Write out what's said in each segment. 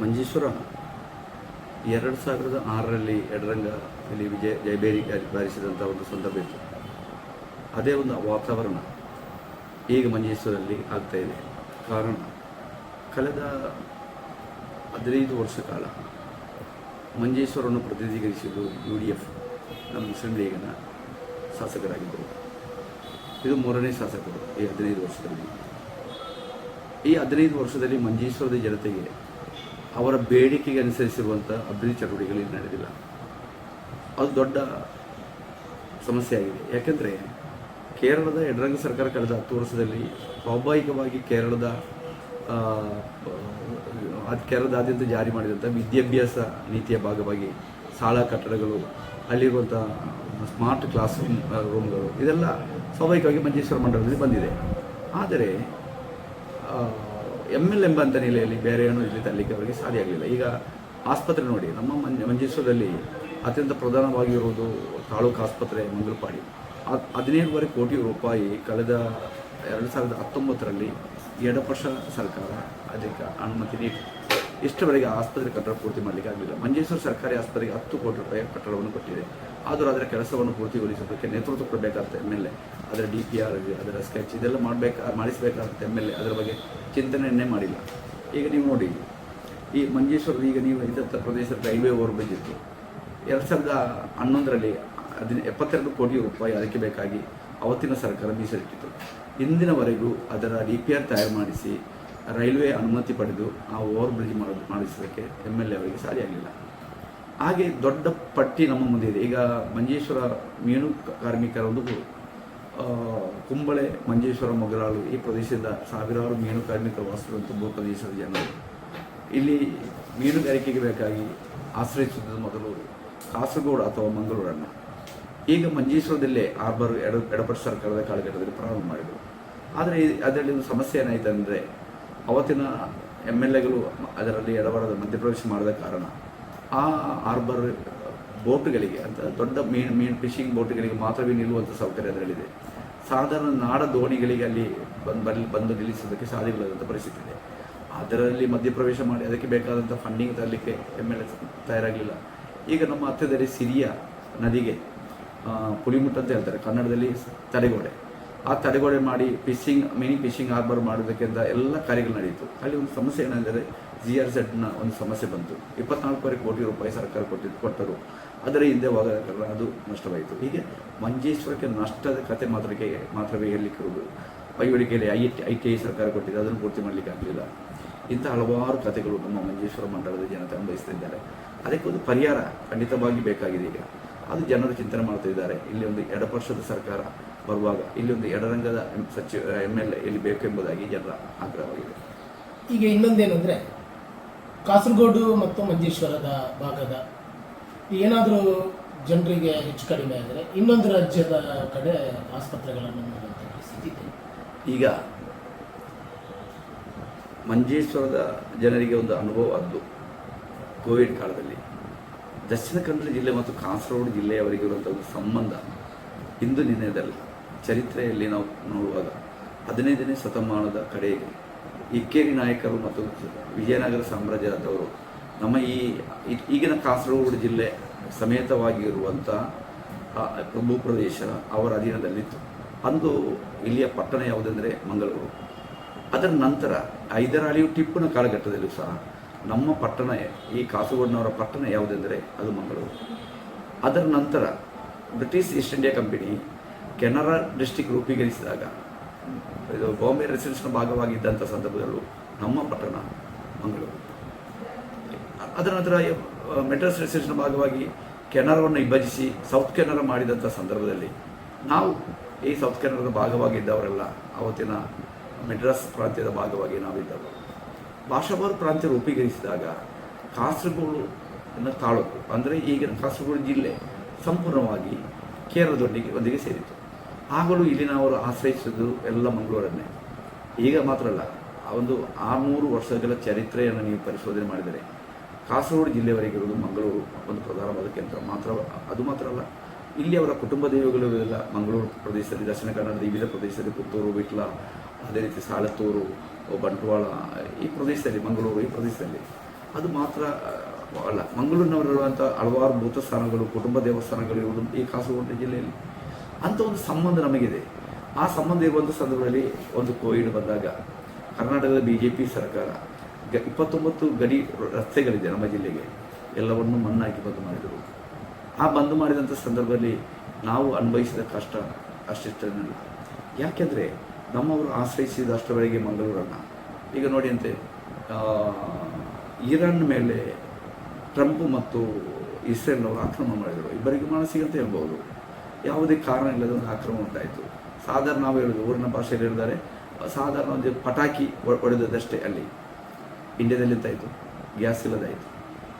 ಮಂಜೇಶ್ವರ 2006ರಲ್ಲಿ ಯಡರಂಗ ಇಲ್ಲಿ ಜಯಬೇರಿ ಬಾರಿಸಿದಂಥ ಒಂದು ಸಂದರ್ಭ ಇತ್ತು. ಅದೇ ಒಂದು ವಾತಾವರಣ ಈಗ ಮಂಜೇಶ್ವರಲ್ಲಿ ಆಗ್ತಾ ಇದೆ. ಕಾರಣ ಕಳೆದ 15 ವರ್ಷ ಕಾಲ ಮಂಜೇಶ್ವರವನ್ನು ಪ್ರತಿನಿಧೀಕರಿಸಿದ್ದು UDF ನಮ್ಮ ಮುಸ್ಲಿಂ ಲೀಗಿನ ಶಾಸಕರಾಗಿದ್ದರು. ಇದು 3ನೇ ಶಾಸಕರು ಈ 15 ವರ್ಷದಲ್ಲಿ. ಈ 15 ವರ್ಷದಲ್ಲಿ ಮಂಜೇಶ್ವರದ ಜನತೆಗೆ ಅವರ ಬೇಡಿಕೆಗೆ ಅನುಸರಿಸಿರುವಂಥ ಅಭಿವೃದ್ಧಿ ಚಟುವಟಿಕೆಗಳು ನಡೆದಿಲ್ಲ. ಅದು ದೊಡ್ಡ ಸಮಸ್ಯೆ ಆಗಿದೆ. ಯಾಕೆಂದರೆ ಕೇರಳದ ಯಡರಂಗ ಸರ್ಕಾರ ಕಳೆದ 10 ವರ್ಷದಲ್ಲಿ ಸ್ವಾಭಾವಿಕವಾಗಿ ಕೇರಳದಾದ್ಯಂತ ಜಾರಿ ಮಾಡಿದಂಥ ವಿದ್ಯಾಭ್ಯಾಸ ನೀತಿಯ ಭಾಗವಾಗಿ ಶಾಲಾ ಕಟ್ಟಡಗಳು, ಅಲ್ಲಿರುವಂಥ ಸ್ಮಾರ್ಟ್ ಕ್ಲಾಸ್ ರೂಮ್ಗಳು, ಇದೆಲ್ಲ ಸ್ವಾಭಾವಿಕವಾಗಿ ಮಂಜೇಶ್ವರ ಮಂಡಲದಲ್ಲಿ ಬಂದಿದೆ. ಆದರೆ ML ಎಂಬ ನೆಲೆಯಲ್ಲಿ ಬೇರೆ ಏನೂ ಇಲ್ಲಿ ತರಲಿಕ್ಕೆ ಅವರಿಗೆ ಸಾಧ್ಯ ಆಗಲಿಲ್ಲ. ಈಗ ಆಸ್ಪತ್ರೆ ನೋಡಿ, ನಮ್ಮ ಮಂಜೇಶ್ವರದಲ್ಲಿ ಅತ್ಯಂತ ಪ್ರಧಾನವಾಗಿರುವುದು ತಾಲೂಕು ಆಸ್ಪತ್ರೆ ಮಂಗಲಪಾಡಿ. 15 ಕೋಟಿ ರೂಪಾಯಿ ಕಳೆದ 2019ರಲ್ಲಿ ಎಡಪಕ್ಷ ಸರ್ಕಾರ ಅದಕ್ಕೆ ಅನುಮತಿ ನೀಡಿ ಇಷ್ಟವರೆಗೆ ಆಸ್ಪತ್ರೆ ಕಟ್ಟಡ ಪೂರ್ತಿ ಮಾಡಲಿಕ್ಕೆ ಆಗಲಿಲ್ಲ. ಮಂಜೇಶ್ವರ ಸರ್ಕಾರಿ ಆಸ್ಪತ್ರೆಗೆ 10 ಕೋಟಿ ರೂಪಾಯಿ ಕಟ್ಟಡವನ್ನು ಕೊಟ್ಟಿದೆ. ಆದರೂ ಅದರ ಕೆಲಸವನ್ನು ಪೂರ್ತಿಗೊಳಿಸೋದಕ್ಕೆ ನೇತೃತ್ವ ಕೊಡಬೇಕಾಗುತ್ತೆ MLA. ಅದರ DPR, ಅದರ ಸ್ಕೆಚ್ ಇದೆಲ್ಲ ಮಾಡಿಸಬೇಕಾಗುತ್ತೆ MLA. ಅದರ ಬಗ್ಗೆ ಚಿಂತನೆಯನ್ನೇ ಮಾಡಿಲ್ಲ. ಈಗ ನೀವು ನೋಡಿ, ಈ ಮಂಜೇಶ್ವರದ ಈಗ ನೀವು ಇದ್ದಂಥ ಪ್ರದೇಶದ ರೈಲ್ವೆ ಓವರ್ ಬ್ರಿಡ್ಜ್ ಇತ್ತು. 2011ರಲ್ಲಿ 72 ಕೋಟಿ ರೂಪಾಯಿ ಅದಕ್ಕೆ ಬೇಕಾಗಿ ಅವತ್ತಿನ ಸರ್ಕಾರ ಮೀಸಲಿಟ್ಟಿತ್ತು. ಇಂದಿನವರೆಗೂ ಅದರ DPR ತಯಾರು ಮಾಡಿಸಿ ರೈಲ್ವೆ ಅನುಮತಿ ಪಡೆದು ಆ ಓವರ್ ಬ್ರಿಡ್ಜ್ ಮಾಡಿಸೋದಕ್ಕೆ MLA ಅವರಿಗೆ ಸಾಧ್ಯ ಆಗಲಿಲ್ಲ. ಹಾಗೆ ದೊಡ್ಡ ಪಟ್ಟಿ ನಮ್ಮ ಮುಂದೆ ಇದೆ. ಈಗ ಮಂಜೇಶ್ವರ ಮೀನು ಕಾರ್ಮಿಕರ ಒಂದು ಕುಂಬಳೆ, ಮಂಜೇಶ್ವರ, ಮೊಗರಾಳು ಈ ಪ್ರದೇಶದ ಸಾವಿರಾರು ಮೀನು ಕಾರ್ಮಿಕರು ವಾಸಿಸುವಂಥ ಭೂ ಪ್ರದೇಶದ ಜನರು ಇಲ್ಲಿ ಮೀನುಗಾರಿಕೆಗೆ ಬೇಕಾಗಿ ಆಶ್ರಯಿಸುತ್ತಿದ್ದ ಮೊದಲು ಕಾಸರಗೋಡು ಅಥವಾ ಮಂಗಳೂರನ್ನು. ಈಗ ಮಂಜೇಶ್ವರದಲ್ಲೇ ಹಾರ್ಬರ್ ಎಡಪಕ್ಷ ಸರ್ಕಾರದ ಕಾಲಘಟ್ಟದಲ್ಲಿ ಪ್ರಾರಂಭ ಮಾಡಿದರು. ಆದರೆ ಅದರಲ್ಲಿ ಒಂದು ಸಮಸ್ಯೆ ಏನಾಯಿತು ಅಂದರೆ, ಅವತ್ತಿನ MLAಗಳು ಅದರಲ್ಲಿ ಎಡಬರದ ಮಧ್ಯಪ್ರವೇಶ ಮಾಡಿದ ಕಾರಣ ಆ ಹಾರ್ಬರ್ ಬೋಟ್ಗಳಿಗೆ ಅಂತ ದೊಡ್ಡ ಮೀನು ಫಿಶಿಂಗ್ ಬೋಟ್ಗಳಿಗೆ ಮಾತ್ರವೇ ನಿಲ್ಲುವಂಥ ಸೌಕರ್ಯ ಅದರಲ್ಲಿದೆ. ಸಾಧಾರಣ ನಾಡ ದೋಣಿಗಳಿಗೆ ಅಲ್ಲಿ ಬಂದು ನಿಲ್ಲಿಸೋದಕ್ಕೆ ಸಾಧ್ಯವಿಲ್ಲದಂಥ ಪರಿಸ್ಥಿತಿ ಇದೆ. ಅದರಲ್ಲಿ ಮಧ್ಯಪ್ರವೇಶ ಮಾಡಿ ಅದಕ್ಕೆ ಬೇಕಾದಂಥ ಫಂಡಿಂಗ್ ತರಲಿಕ್ಕೆ MLA ತಯಾರಾಗಲಿಲ್ಲ. ಈಗ ನಮ್ಮ ಹತ್ತಿರದಲ್ಲಿ ಸಿರಿಯಾ ನದಿಗೆ ಪುಲಿಮುಟ್ಟ ಅಂತ ಹೇಳ್ತಾರೆ ಕನ್ನಡದಲ್ಲಿ, ತಡೆಗೋಡೆ. ಆ ತಡೆಗೋಡೆ ಮಾಡಿ ಮಿನಿ ಫಿಶಿಂಗ್ ಹಾರ್ಬರ್ ಮಾಡೋದಕ್ಕೆ ಅಂತ ಎಲ್ಲ ಕಾರ್ಯಗಳು ನಡೆಯಿತು. ಅಲ್ಲಿ ಒಂದು ಸಮಸ್ಯೆ ಏನೆಂದರೆ GRZನ ಒಂದು ಸಮಸ್ಯೆ ಬಂತು. 24 ಕೋಟಿ ರೂಪಾಯಿ ಸರ್ಕಾರ ಕೊಟ್ಟರು. ಅದರ ಹಿಂದೆ ಹೋಗೋದ ಅದು ನಷ್ಟವಾಯಿತು. ಹೀಗೆ ಮಂಜೇಶ್ವರಕ್ಕೆ ನಷ್ಟದ ಕತೆ ಮಾತ್ರವೇ ಹೇಳಲಿಕ್ಕಿರುವುದು. ಪೈವಡಿಕೆಯಲ್ಲಿ ITI ಸರ್ಕಾರ ಕೊಟ್ಟಿದೆ, ಅದನ್ನು ಪೂರ್ತಿ ಮಾಡಲಿಕ್ಕೆ ಆಗಲಿಲ್ಲ. ಇಂಥ ಹಲವಾರು ಕಥೆಗಳು ನಮ್ಮ ಮಂಜೇಶ್ವರ ಮಂಡಲದ ಜನತೆ ಅನುಭವಿಸ್ತಿದ್ದಾರೆ. ಅದಕ್ಕೊಂದು ಪರಿಹಾರ ಖಂಡಿತವಾಗಿ ಬೇಕಾಗಿದೆ. ಈಗ ಅದು ಜನರು ಚಿಂತನೆ ಮಾಡ್ತಾ ಇದ್ದಾರೆ. ಇಲ್ಲಿ ಒಂದು ಎಡಪಕ್ಷದ ಸರ್ಕಾರ ಬರುವಾಗ ಇಲ್ಲಿ ಒಂದು ಎಡರಂಗದ MLA ಇಲ್ಲಿ ಬೇಕೆಂಬುದಾಗಿ ಜನರ ಆಗ್ರಹವಾಗಿದೆ. ಈಗ ಇನ್ನೊಂದೇನೆಂದರೆ, ಕಾಸರಗೋಡು ಮತ್ತು ಮಂಜೇಶ್ವರದ ಭಾಗದ ಏನಾದರೂ ಜನರಿಗೆ ಹೆಚ್ಚು ಕಡಿಮೆ ಆದರೆ ಇನ್ನೊಂದು ರಾಜ್ಯದ ಕಡೆ ಆಸ್ಪತ್ರೆಗಳನ್ನು ನೋಡುವಂಥ ಪರಿಸ್ಥಿತಿ ಇದೆ. ಈಗ ಮಂಜೇಶ್ವರದ ಜನರಿಗೆ ಒಂದು ಅನುಭವ ಆದ್ದು ಕೋವಿಡ್ ಕಾಲದಲ್ಲಿ. ದಕ್ಷಿಣ ಕನ್ನಡ ಜಿಲ್ಲೆ ಮತ್ತು ಕಾಸರಗೋಡು ಜಿಲ್ಲೆಯವರಿಗಿರುವಂಥ ಒಂದು ಸಂಬಂಧ ಇಂದು ನಿನ್ನೆದಲ್ಲ. ಚರಿತ್ರೆಯಲ್ಲಿ ನಾವು ನೋಡುವಾಗ 15ನೇ ಶತಮಾನದ ಕಡೆಗೆ ಇಕ್ಕೇರಿ ನಾಯಕರು ಮತ್ತು ವಿಜಯನಗರ ಸಾಮ್ರಾಜ್ಯದವರು ನಮ್ಮ ಈಗಿನ ಕಾಸರಗೋಡು ಜಿಲ್ಲೆ ಸಮೇತವಾಗಿರುವಂಥ ಭೂಪ್ರದೇಶ ಅವರ ಅಧೀನದಲ್ಲಿತ್ತು. ಅಂದು ಇಲ್ಲಿಯ ಪಟ್ಟಣ ಯಾವುದೆಂದರೆ ಮಂಗಳೂರು. ಅದರ ನಂತರ ಹೈದರಾಲಿಯು ಟಿಪ್ಪುನ ಕಾಲಘಟ್ಟದಲ್ಲೂ ಸಹ ನಮ್ಮ ಪಟ್ಟಣ, ಈ ಕಾಸರಗೋಡಿನವರ ಪಟ್ಟಣ ಯಾವುದೆಂದರೆ ಅದು ಮಂಗಳೂರು. ಅದರ ನಂತರ British East India Company Canara district ರೂಪೀಕರಿಸಿದಾಗ ಇದು ಬಾಂಬೆ ರೆಸಿಡೆನ್ಸ್ನ ಭಾಗವಾಗಿದ್ದಂಥ ಸಂದರ್ಭದಲ್ಲೂ ನಮ್ಮ ಪಟ್ಟಣ ಮಂಗಳೂರು. ಅದರ ನಂತರ ಮೆಡ್ರಾಸ್ ರೆಸಿಡೆನ್ಸ್ನ ಭಾಗವಾಗಿ ಕೆನರಾವನ್ನು ವಿಭಜಿಸಿ ಸೌತ್ ಕೆನರಾ ಮಾಡಿದಂಥ ಸಂದರ್ಭದಲ್ಲಿ ನಾವು ಈ ಸೌತ್ ಕೆನರಾದ ಭಾಗವಾಗಿದ್ದವರೆಲ್ಲ ಅವತ್ತಿನ ಮೆಡ್ರಾಸ್ ಪ್ರಾಂತ್ಯದ ಭಾಗವಾಗಿ ನಾವಿದ್ದವರು. ಭಾಷಾವಾರು ಪ್ರಾಂತ್ಯ ರೂಪೀಕರಿಸಿದಾಗ ಕಾಸರಗೋಡು ತಾಲೂಕು ಅಂದರೆ ಈಗಿನ ಕಾಸರಗೋಡು ಜಿಲ್ಲೆ ಸಂಪೂರ್ಣವಾಗಿ ಕೇರಳದೊಂದಿಗೆ ಸೇರಿತು. ಆಗಲೂ ಇಲ್ಲಿನವರು ಆಶ್ರಯಿಸಿದ್ದು ಎಲ್ಲ ಮಂಗಳೂರನ್ನೇ. ಈಗ ಮಾತ್ರ ಅಲ್ಲ, ಆ ಒಂದು 600 ವರ್ಷಗಳ ಚರಿತ್ರೆಯನ್ನು ನೀವು ಪರಿಶೋಧನೆ ಮಾಡಿದರೆ ಕಾಸರಗೋಡು ಜಿಲ್ಲೆಯವರೆಗಿರುವುದು ಮಂಗಳೂರು ಒಂದು ಪ್ರಧಾನವಾದ ಕೇಂದ್ರ ಮಾತ್ರ. ಅದು ಮಾತ್ರ ಅಲ್ಲ, ಇಲ್ಲಿ ಅವರ ಕುಟುಂಬ ದೈವಗಳು ಎಲ್ಲ ಮಂಗಳೂರು ಪ್ರದೇಶದಲ್ಲಿ, ದಕ್ಷಿಣ ಕನ್ನಡದ ವಿವಿಧ ಪ್ರದೇಶದಲ್ಲಿ, ಪುತ್ತೂರು, ವಿಟ್ಲ, ಅದೇ ರೀತಿ ಸಾಲತ್ತೂರು, ಬಂಟ್ವಾಳ ಈ ಪ್ರದೇಶದಲ್ಲಿ, ಮಂಗಳೂರು ಈ ಪ್ರದೇಶದಲ್ಲಿ ಅದು ಮಾತ್ರ ಅಲ್ಲ, ಮಂಗಳೂರಿನವರಿರುವಂಥ ಹಲವಾರು ಭೂತ ಸ್ಥಾನಗಳು, ಕುಟುಂಬ ದೇವಸ್ಥಾನಗಳು ಇರುವುದು ಈ ಕಾಸರಗೋಡು ಜಿಲ್ಲೆಯಲ್ಲಿ. ಅಂಥ ಒಂದು ಸಂಬಂಧ ನಮಗಿದೆ. ಆ ಸಂಬಂಧ ಇರುವಂಥ ಸಂದರ್ಭದಲ್ಲಿ ಒಂದು ಕೋವಿಡ್ ಬಂದಾಗ ಕರ್ನಾಟಕದ BJP ಸರ್ಕಾರ 29 ಗಡಿ ರಸ್ತೆಗಳಿದೆ ನಮ್ಮ ಜಿಲ್ಲೆಗೆ, ಎಲ್ಲವನ್ನು ಮಣ್ಣಾಕಿ ಬಂದ್ ಮಾಡಿದರು. ಆ ಬಂದ್ ಮಾಡಿದಂಥ ಸಂದರ್ಭದಲ್ಲಿ ನಾವು ಅನುಭವಿಸಿದ ಕಷ್ಟ ಅಷ್ಟಿಷ್ಟೇನಿಲ್ಲ. ಯಾಕೆಂದರೆ ನಮ್ಮವರು ಆಶ್ರಯಿಸಿದಷ್ಟರವರೆಗೆ ಮಂಗಳೂರನ್ನು. ಈಗ ನೋಡಿ ಅಂತೆ, ಇರಾನ್ ಮೇಲೆ ಟ್ರಂಪ್ ಮತ್ತು ಇಸ್ರೇಲ್ನವರು ಆಕ್ರಮಣ ಮಾಡಿದರು. ಇಬ್ಬರಿಗೆ ಮನಸ್ಸಿಗೆ ಅಂತ ಹೇಳ್ಬೋದು. ಯಾವುದೇ ಕಾರಣ ಇಲ್ಲದ ಒಂದು ಆಕ್ರಮಣ ಉಂಟಾಯಿತು. ಸಾಧಾರಣ ನಾವು ಹೇಳೋದು ಊರಿನ ಭಾಷೆಯಲ್ಲಿ ಹೇಳಿದ್ದಾರೆ, ಸಾಧಾರಣ ಒಂದು ಪಟಾಕಿ ಹೊಡೆದದಷ್ಟೇ. ಅಲ್ಲಿ ಇಂಡಿಯಾದಲ್ಲಿ ಎಂತಾಯಿತು, ಗ್ಯಾಸ್ ಇಲ್ಲದಾಯಿತು,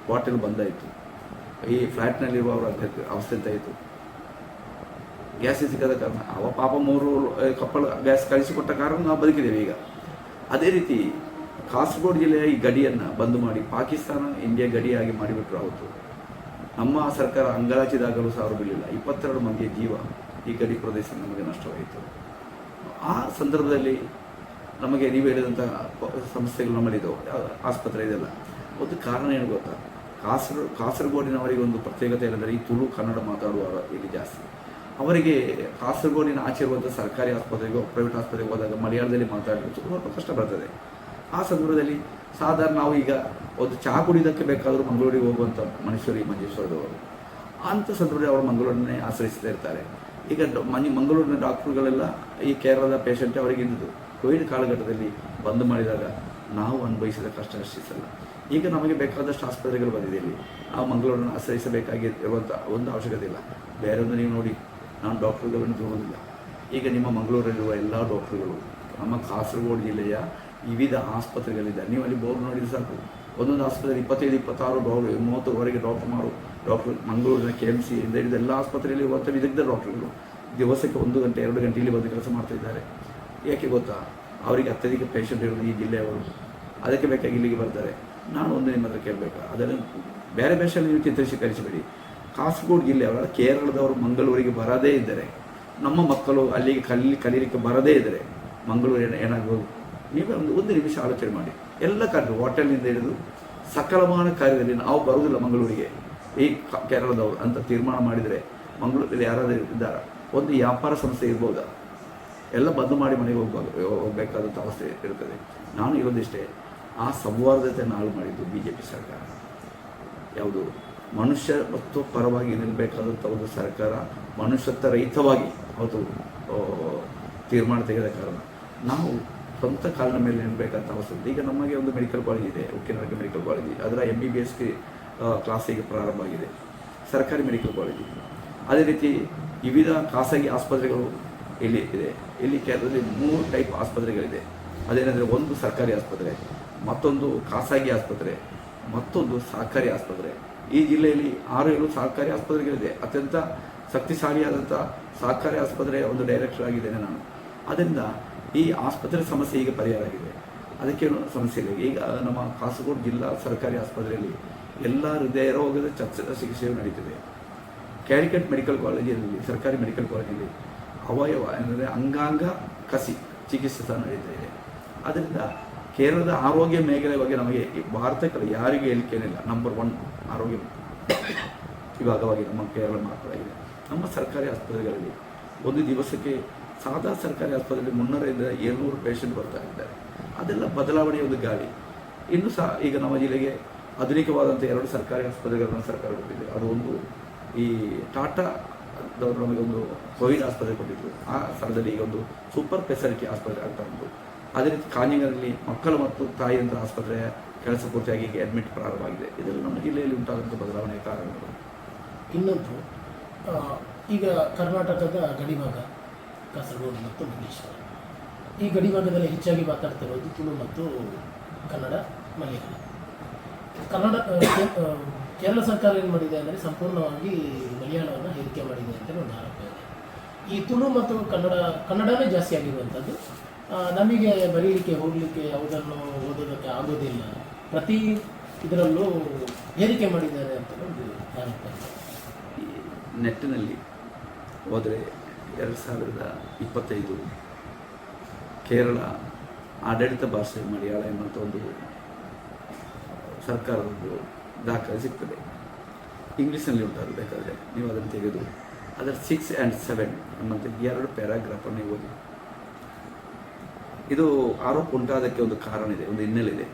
ಬಾಟಲ್ ಬಂದಾಯಿತು. ಈ ಫ್ಲ್ಯಾಟ್ನಲ್ಲಿರುವವರ ಅವಸ್ಥೆ ಎಂತಾಯಿತು, ಗ್ಯಾಸ್ ಸಿಕ್ಕದ ಕಾರಣ ಅವ ಪಾಪ 3 ಕಪ್ಪಳ ಗ್ಯಾಸ್ ಕಳಿಸಿಕೊಟ್ಟ ಕಾರಣ ನಾವು ಬದುಕಿದ್ದೇವೆ ಈಗ. ಅದೇ ರೀತಿ ಕಾಸರಗೋಡು ಜಿಲ್ಲೆಯ ಈ ಗಡಿಯನ್ನು ಬಂದ್ ಮಾಡಿ ಪಾಕಿಸ್ತಾನ ಇಂಡಿಯಾ ಗಡಿಯಾಗಿ ಮಾಡಿಬಿಟ್ರು. ಅವತ್ತು ನಮ್ಮ ಸರ್ಕಾರ ಅಂಗಲಾಚಿದಾಗಲೂ ಸಾವಿರ ಬೀಳಿಲ್ಲ. 22 ಮಂದಿಯ ಜೀವ ಈ ಗಡಿ ಪ್ರದೇಶ ನಮಗೆ ನಷ್ಟವಾಯಿತು. ಆ ಸಂದರ್ಭದಲ್ಲಿ ನಮಗೆ ನೀವು ಹೇಳಿದಂಥ ಸಮಸ್ಯೆಗಳು ನಮ್ಮಲ್ಲಿದ್ದವು, ಆಸ್ಪತ್ರೆ ಇದೆಲ್ಲ. ಒಂದು ಕಾರಣ ಏನು ಗೊತ್ತಾ, ಕಾಸರಗೋಡಿನವರಿಗೆ ಒಂದು ಪ್ರತ್ಯೇಕತೆ ಏನಂದರೆ ಈ ತುಳು ಕನ್ನಡ ಮಾತಾಡುವವರು ಇಲ್ಲಿ ಜಾಸ್ತಿ. ಅವರಿಗೆ ಕಾಸರಗೋಡಿನ ಆಚೆ ಇರುವಂಥ ಸರ್ಕಾರಿ ಆಸ್ಪತ್ರೆಗೋ ಪ್ರೈವೇಟ್ ಆಸ್ಪತ್ರೆಗೆ ಹೋದಾಗ ಮಲಯಾಳದಲ್ಲಿ ಮಾತಾಡಲಿಕ್ಕೆ ಸ್ವಲ್ಪ ಕಷ್ಟ ಬರ್ತದೆ. ಆ ಸಂದರ್ಭದಲ್ಲಿ ಸಾಧಾರಣ ನಾವು ಈಗ ಒಂದು ಚಹಾ ಕುಡಿಯೋದಕ್ಕೆ ಬೇಕಾದರೂ ಮಂಗಳೂರಿಗೆ ಹೋಗುವಂಥ ಮನುಷ್ಯರು ಈ ಮಂಜೇಶ್ವರದವರು. ಅಂಥ ಸಂದರ್ಭದಲ್ಲಿ ಅವರು ಮಂಗಳೂರನ್ನೇ ಆಶ್ರಯಿಸ್ತಾ ಇರ್ತಾರೆ. ಈಗ ಮಂಗಳೂರಿನ ಡಾಕ್ಟ್ರುಗಳೆಲ್ಲ ಈ ಕೇರಳದ ಪೇಷಂಟ್ ಅವರಿಗೆ ಇದ್ದು ಕೋವಿಡ್ ಕಾಲಘಟ್ಟದಲ್ಲಿ ಬಂದ್ ಮಾಡಿದಾಗ ನಾವು ಅನುಭವಿಸಿದ ಕಷ್ಟ ಅಷ್ಟಿಸಲ್ಲ. ಈಗ ನಮಗೆ ಬೇಕಾದಷ್ಟು ಆಸ್ಪತ್ರೆಗಳು ಬಂದಿದೆ. ಇಲ್ಲಿ ನಾವು ಮಂಗಳೂರನ್ನು ಆಶ್ರಯಿಸಬೇಕಾಗಿರುವಂಥ ಒಂದು ಅವಶ್ಯಕತೆ ಇಲ್ಲ. ಬೇರೆ ಒಂದು ನೀವು ನೋಡಿ, ನಾನು ಡಾಕ್ಟ್ರುಗಳನ್ನು ದೂರುವುದಿಲ್ಲ. ಈಗ ನಿಮ್ಮ ಮಂಗಳೂರಲ್ಲಿರುವ ಎಲ್ಲ ಡಾಕ್ಟ್ರುಗಳು ನಮ್ಮ ಕಾಸರಗೋಡು ಜಿಲ್ಲೆಯ ವಿವಿಧ ಆಸ್ಪತ್ರೆಗಳಿದ್ದಾರೆ. ನೀವು ಅಲ್ಲಿ ಬೋರ್ಡ್ ನೋಡಿದ್ರೆ ಸಾಕು, ಒಂದೊಂದು ಆಸ್ಪತ್ರೆ 25-26 30ವರೆಗೆ ಡಾಕ್ಟ್ರು ಮಂಗಳೂರಿನ KMC ಇಂದ ಹಿಡಿದು ಎಲ್ಲ ಆಸ್ಪತ್ರೆಯಲ್ಲಿ ಇರುವಂಥ ವಿದಗ್ಧ ಡಾಕ್ಟ್ರುಗಳು ದಿವಸಕ್ಕೆ 1 ಗಂಟೆ 2 ಗಂಟೆ ಇಲ್ಲಿ ಬಂದು ಕೆಲಸ ಮಾಡ್ತಾಯಿದ್ದಾರೆ. ಏಕೆ ಗೊತ್ತಾ, ಅವರಿಗೆ ಅತ್ಯಧಿಕ ಪೇಷಂಟ್ ಇರೋದು ಈ ಜಿಲ್ಲೆಯವರು. ಅದಕ್ಕೆ ಬೇಕಾಗಿ ಇಲ್ಲಿಗೆ ಬರ್ತಾರೆ. ನಾನು ಒಂದು ನಿಮ್ಮ ಹತ್ರ ಕೇಳಬೇಕು, ಅದನ್ನು ಬೇರೆ ಭಾಷೆಯಲ್ಲಿ ನೀವು ಚಿತ್ರೀಕರಿಸಬೇಡಿ. ಕಾಸರಗೋಡು ಜಿಲ್ಲೆಯವರ ಕೇರಳದವರು ಮಂಗಳೂರಿಗೆ ಬರದೇ ಇದ್ದರೆ, ನಮ್ಮ ಮಕ್ಕಳು ಅಲ್ಲಿಗೆ ಕಲೀಲಿಕ್ಕೆ ಬರದೇ ಇದ್ದರೆ ಮಂಗಳೂರು ಏನಾಗ್ಬೋದು? ನೀವು ಒಂದು ನಿಮಿಷ ಆಲೋಚನೆ ಮಾಡಿ. ಎಲ್ಲ ಕಾರ್ಯ ಹೋಟೆಲ್ನಿಂದ ಹಿಡಿದು ಸಕಲಮಾನ ಕಾರ್ಯದಲ್ಲಿ ನಾವು ಬರುವುದಿಲ್ಲ ಮಂಗಳೂರಿಗೆ ಈ ಕೇರಳದವರು ಅಂತ ತೀರ್ಮಾನ ಮಾಡಿದರೆ ಮಂಗಳೂರಲ್ಲಿ ಯಾರಾದರೂ ಇದ್ದಾರಾ? ಒಂದು ವ್ಯಾಪಾರ ಸಂಸ್ಥೆ ಇರ್ಬೋದಾ? ಎಲ್ಲ ಬಂದ್ ಮಾಡಿ ಮನೆಗೆ ಹೋಗಬೇಕಾದಂಥ ಅವಸ್ಥೆ ಇರ್ತದೆ. ನಾನು ಇರೋದಿಷ್ಟೇ, ಆ ಸೌಹಾರ್ದತೆಯನ್ನು ಹಾಳು ಮಾಡಿದ್ದು BJP ಸರ್ಕಾರ. ಯಾವುದು ಮನುಷ್ಯ ಮತ್ತು ಪರವಾಗಿ ನಿಲ್ಲಬೇಕಾದಂಥ ಒಂದು ಸರ್ಕಾರ ಮನುಷ್ಯತ್ವ ರಹಿತವಾಗಿ ಅವತ್ತು ತೀರ್ಮಾನ ತೆಗೆದ ಕಾರಣ ನಾವು ಸ್ವಂತ ಕಾಲಿನ ಮೇಲೆ ನಿಲ್ಲಬೇಕಂತ ಅವಶ್ಯಕತೆ. ಈಗ ನಮಗೆ ಒಂದು ಮೆಡಿಕಲ್ ಕಾಲೇಜ್ ಇದೆ, ಉಕ್ಕಿನವರಿಗೆ ಮೆಡಿಕಲ್ ಕಾಲೇಜ್. ಅದರ MBBS ಕ್ಲಾಸಿಗೆ ಪ್ರಾರಂಭ ಆಗಿದೆ, ಸರ್ಕಾರಿ ಮೆಡಿಕಲ್ ಕಾಲೇಜ್. ಅದೇ ರೀತಿ ವಿವಿಧ ಖಾಸಗಿ ಆಸ್ಪತ್ರೆಗಳು ಇಲ್ಲಿ ಇದೆ. ಇಲ್ಲಿ ಕೇರಳದಲ್ಲಿ 3 ಟೈಪ್ ಆಸ್ಪತ್ರೆಗಳಿದೆ. ಅದೇನೆಂದರೆ, ಒಂದು ಸರ್ಕಾರಿ ಆಸ್ಪತ್ರೆ, ಮತ್ತೊಂದು ಖಾಸಗಿ ಆಸ್ಪತ್ರೆ, ಮತ್ತೊಂದು ಸಹಕಾರಿ ಆಸ್ಪತ್ರೆ. ಈ ಜಿಲ್ಲೆಯಲ್ಲಿ 6-7 ಸಹಕಾರಿ ಆಸ್ಪತ್ರೆಗಳಿದೆ. ಅತ್ಯಂತ ಶಕ್ತಿಶಾಲಿಯಾದಂಥ ಸಹಕಾರಿ ಆಸ್ಪತ್ರೆಯ ಒಂದು ಡೈರೆಕ್ಟರ್ ಆಗಿದ್ದೇನೆ ನಾನು. ಅದರಿಂದ ಈ ಆಸ್ಪತ್ರೆ ಸಮಸ್ಯೆ ಈಗ ಪರಿಹಾರ ಆಗಿದೆ, ಅದಕ್ಕೇನು ಸಮಸ್ಯೆ ಇಲ್ಲ. ಈಗ ನಮ್ಮ ಕಾಸರಗೋಡು ಜಿಲ್ಲಾ ಸರ್ಕಾರಿ ಆಸ್ಪತ್ರೆಯಲ್ಲಿ ಎಲ್ಲ ಹೃದಯ ರೋಗದ ಚಿಕಿತ್ಸೆಯು ನಡೀತಿದೆ. ಕ್ಯಾರಿಕಟ್ ಮೆಡಿಕಲ್ ಕಾಲೇಜಿನಲ್ಲಿ, ಸರ್ಕಾರಿ ಮೆಡಿಕಲ್ ಕಾಲೇಜಲ್ಲಿ ಅವಯವ ಅಂದರೆ ಅಂಗಾಂಗ ಕಸಿ ಚಿಕಿತ್ಸೆ ಸಹ ನಡೀತಾ ಇದೆ. ಅದರಿಂದ ಕೇರಳದ ಆರೋಗ್ಯ ಮೇಘಲೆ ಬಗ್ಗೆ ನಮಗೆ ಭಾರತಕ್ಕೆ ಯಾರಿಗೂ ಹೇಳಿಕೆನಿಲ್ಲ. ನಂಬರ್ 1 ಆರೋಗ್ಯ ವಿಭಾಗವಾಗಿ ನಮ್ಮ ಕೇರಳ ಮಾತ್ರವಾಗಿದೆ. ನಮ್ಮ ಸರ್ಕಾರಿ ಆಸ್ಪತ್ರೆಗಳಲ್ಲಿ ಒಂದು ದಿವಸಕ್ಕೆ ಸಾದಾ ಸರ್ಕಾರಿ ಆಸ್ಪತ್ರೆಯಲ್ಲಿ 300-700 ಪೇಷಂಟ್ ಬರ್ತಾ ಇದ್ದಾರೆ. ಅದೆಲ್ಲ ಬದಲಾವಣೆಯ ಒಂದು ಗಾಳಿ. ಇನ್ನೂ ಸಹ ಈಗ ನಮ್ಮ ಜಿಲ್ಲೆಗೆ ಆಧುನಿಕವಾದಂಥ 2 ಸರ್ಕಾರಿ ಆಸ್ಪತ್ರೆಗಳನ್ನು ಸರ್ಕಾರ ಕೊಟ್ಟಿದೆ. ಅದು ಒಂದು ಈ ಟಾಟಾದವರು ನಮಗೊಂದು ಕೋವಿಡ್ ಆಸ್ಪತ್ರೆ ಕೊಟ್ಟಿದ್ರು. ಆ ಸ್ಥಳದಲ್ಲಿ ಈಗ ಒಂದು ಸೂಪರ್ ಸ್ಪೆಷಾಲಿಟಿ ಆಸ್ಪತ್ರೆ ಆಗ್ತಾ ಉಂಟು. ಅದೇ ರೀತಿ ಕಾಂಜಿಂಗನಲ್ಲಿ ಮಕ್ಕಳು ಮತ್ತು ತಾಯಿಯಂಥ ಆಸ್ಪತ್ರೆಯ ಕೆಲಸ ಪೂರ್ತಿಯಾಗಿ ಈಗ ಅಡ್ಮಿಟ್ ಪ್ರಾರಂಭ ಆಗಿದೆ. ಇದೆಲ್ಲ ನಮ್ಮ ಜಿಲ್ಲೆಯಲ್ಲಿ ಉಂಟಾದಂಥ ಬದಲಾವಣೆಯ ಕಾರಣಗಳು. ಇನ್ನೊಂದು, ಈಗ ಕರ್ನಾಟಕದ ಗಡಿಭಾಗ ಕಾಸರಗೋಡು ಮತ್ತು ಮಂಜೇಶ್ವರ, ಈ ಗಡಿಭಾಗದಲ್ಲಿ ಹೆಚ್ಚಾಗಿ ಮಾತಾಡ್ತಿರೋದು ತುಳು ಮತ್ತು ಕನ್ನಡ, ಮಲಯಾಳ. ಕೇರಳ ಸರ್ಕಾರ ಏನು ಮಾಡಿದೆ ಅಂದರೆ ಸಂಪೂರ್ಣವಾಗಿ ಮಲಯಾಳವನ್ನು ಹೇರಿಕೆ ಮಾಡಿದೆ ಅಂತ ಒಂದು ಆರೋಪ ಇದೆ. ಈ ತುಳು ಮತ್ತು ಕನ್ನಡವೇ ಜಾಸ್ತಿ ಆಗಿರುವಂಥದ್ದು. ನಮಗೆ ಬರೀಲಿಕ್ಕೆ ಹೋಗಲಿಕ್ಕೆ ಯಾವುದನ್ನು ಓದೋದಕ್ಕೆ ಆಗೋದಿಲ್ಲ, ಪ್ರತಿ ಇದರಲ್ಲೂ ಹೇರಿಕೆ ಮಾಡಿದ್ದಾರೆ ಅಂತ ಒಂದು ಆರೋಪ ಇದೆ. ನೆಟ್ಟಿನಲ್ಲಿ ಹೋದರೆ 2025 ಕೇರಳ ಆಡಳಿತ ಭಾಷೆ ಮಲಯಾಳ ಎಂಬಂಥ ಒಂದು ಸರ್ಕಾರದ್ದು ದಾಖಲೆ ಸಿಗ್ತದೆ. ಇಂಗ್ಲೀಷ್ನಲ್ಲಿ ಉಂಟು, ಬೇಕಾದರೆ ನೀವು ಅದನ್ನು ತೆಗೆದು ಅದರ 6 and 7 ಎಂಬಂತೆ 2 ಪ್ಯಾರಾಗ್ರಾಫನ್ನು ಓದಿ. ಇದು ಆರೋಪ ಉಂಟಾದಕ್ಕೆ ಒಂದು ಕಾರಣ ಇದೆ, ಒಂದು ಹಿನ್ನೆಲೆ ಇದೆ.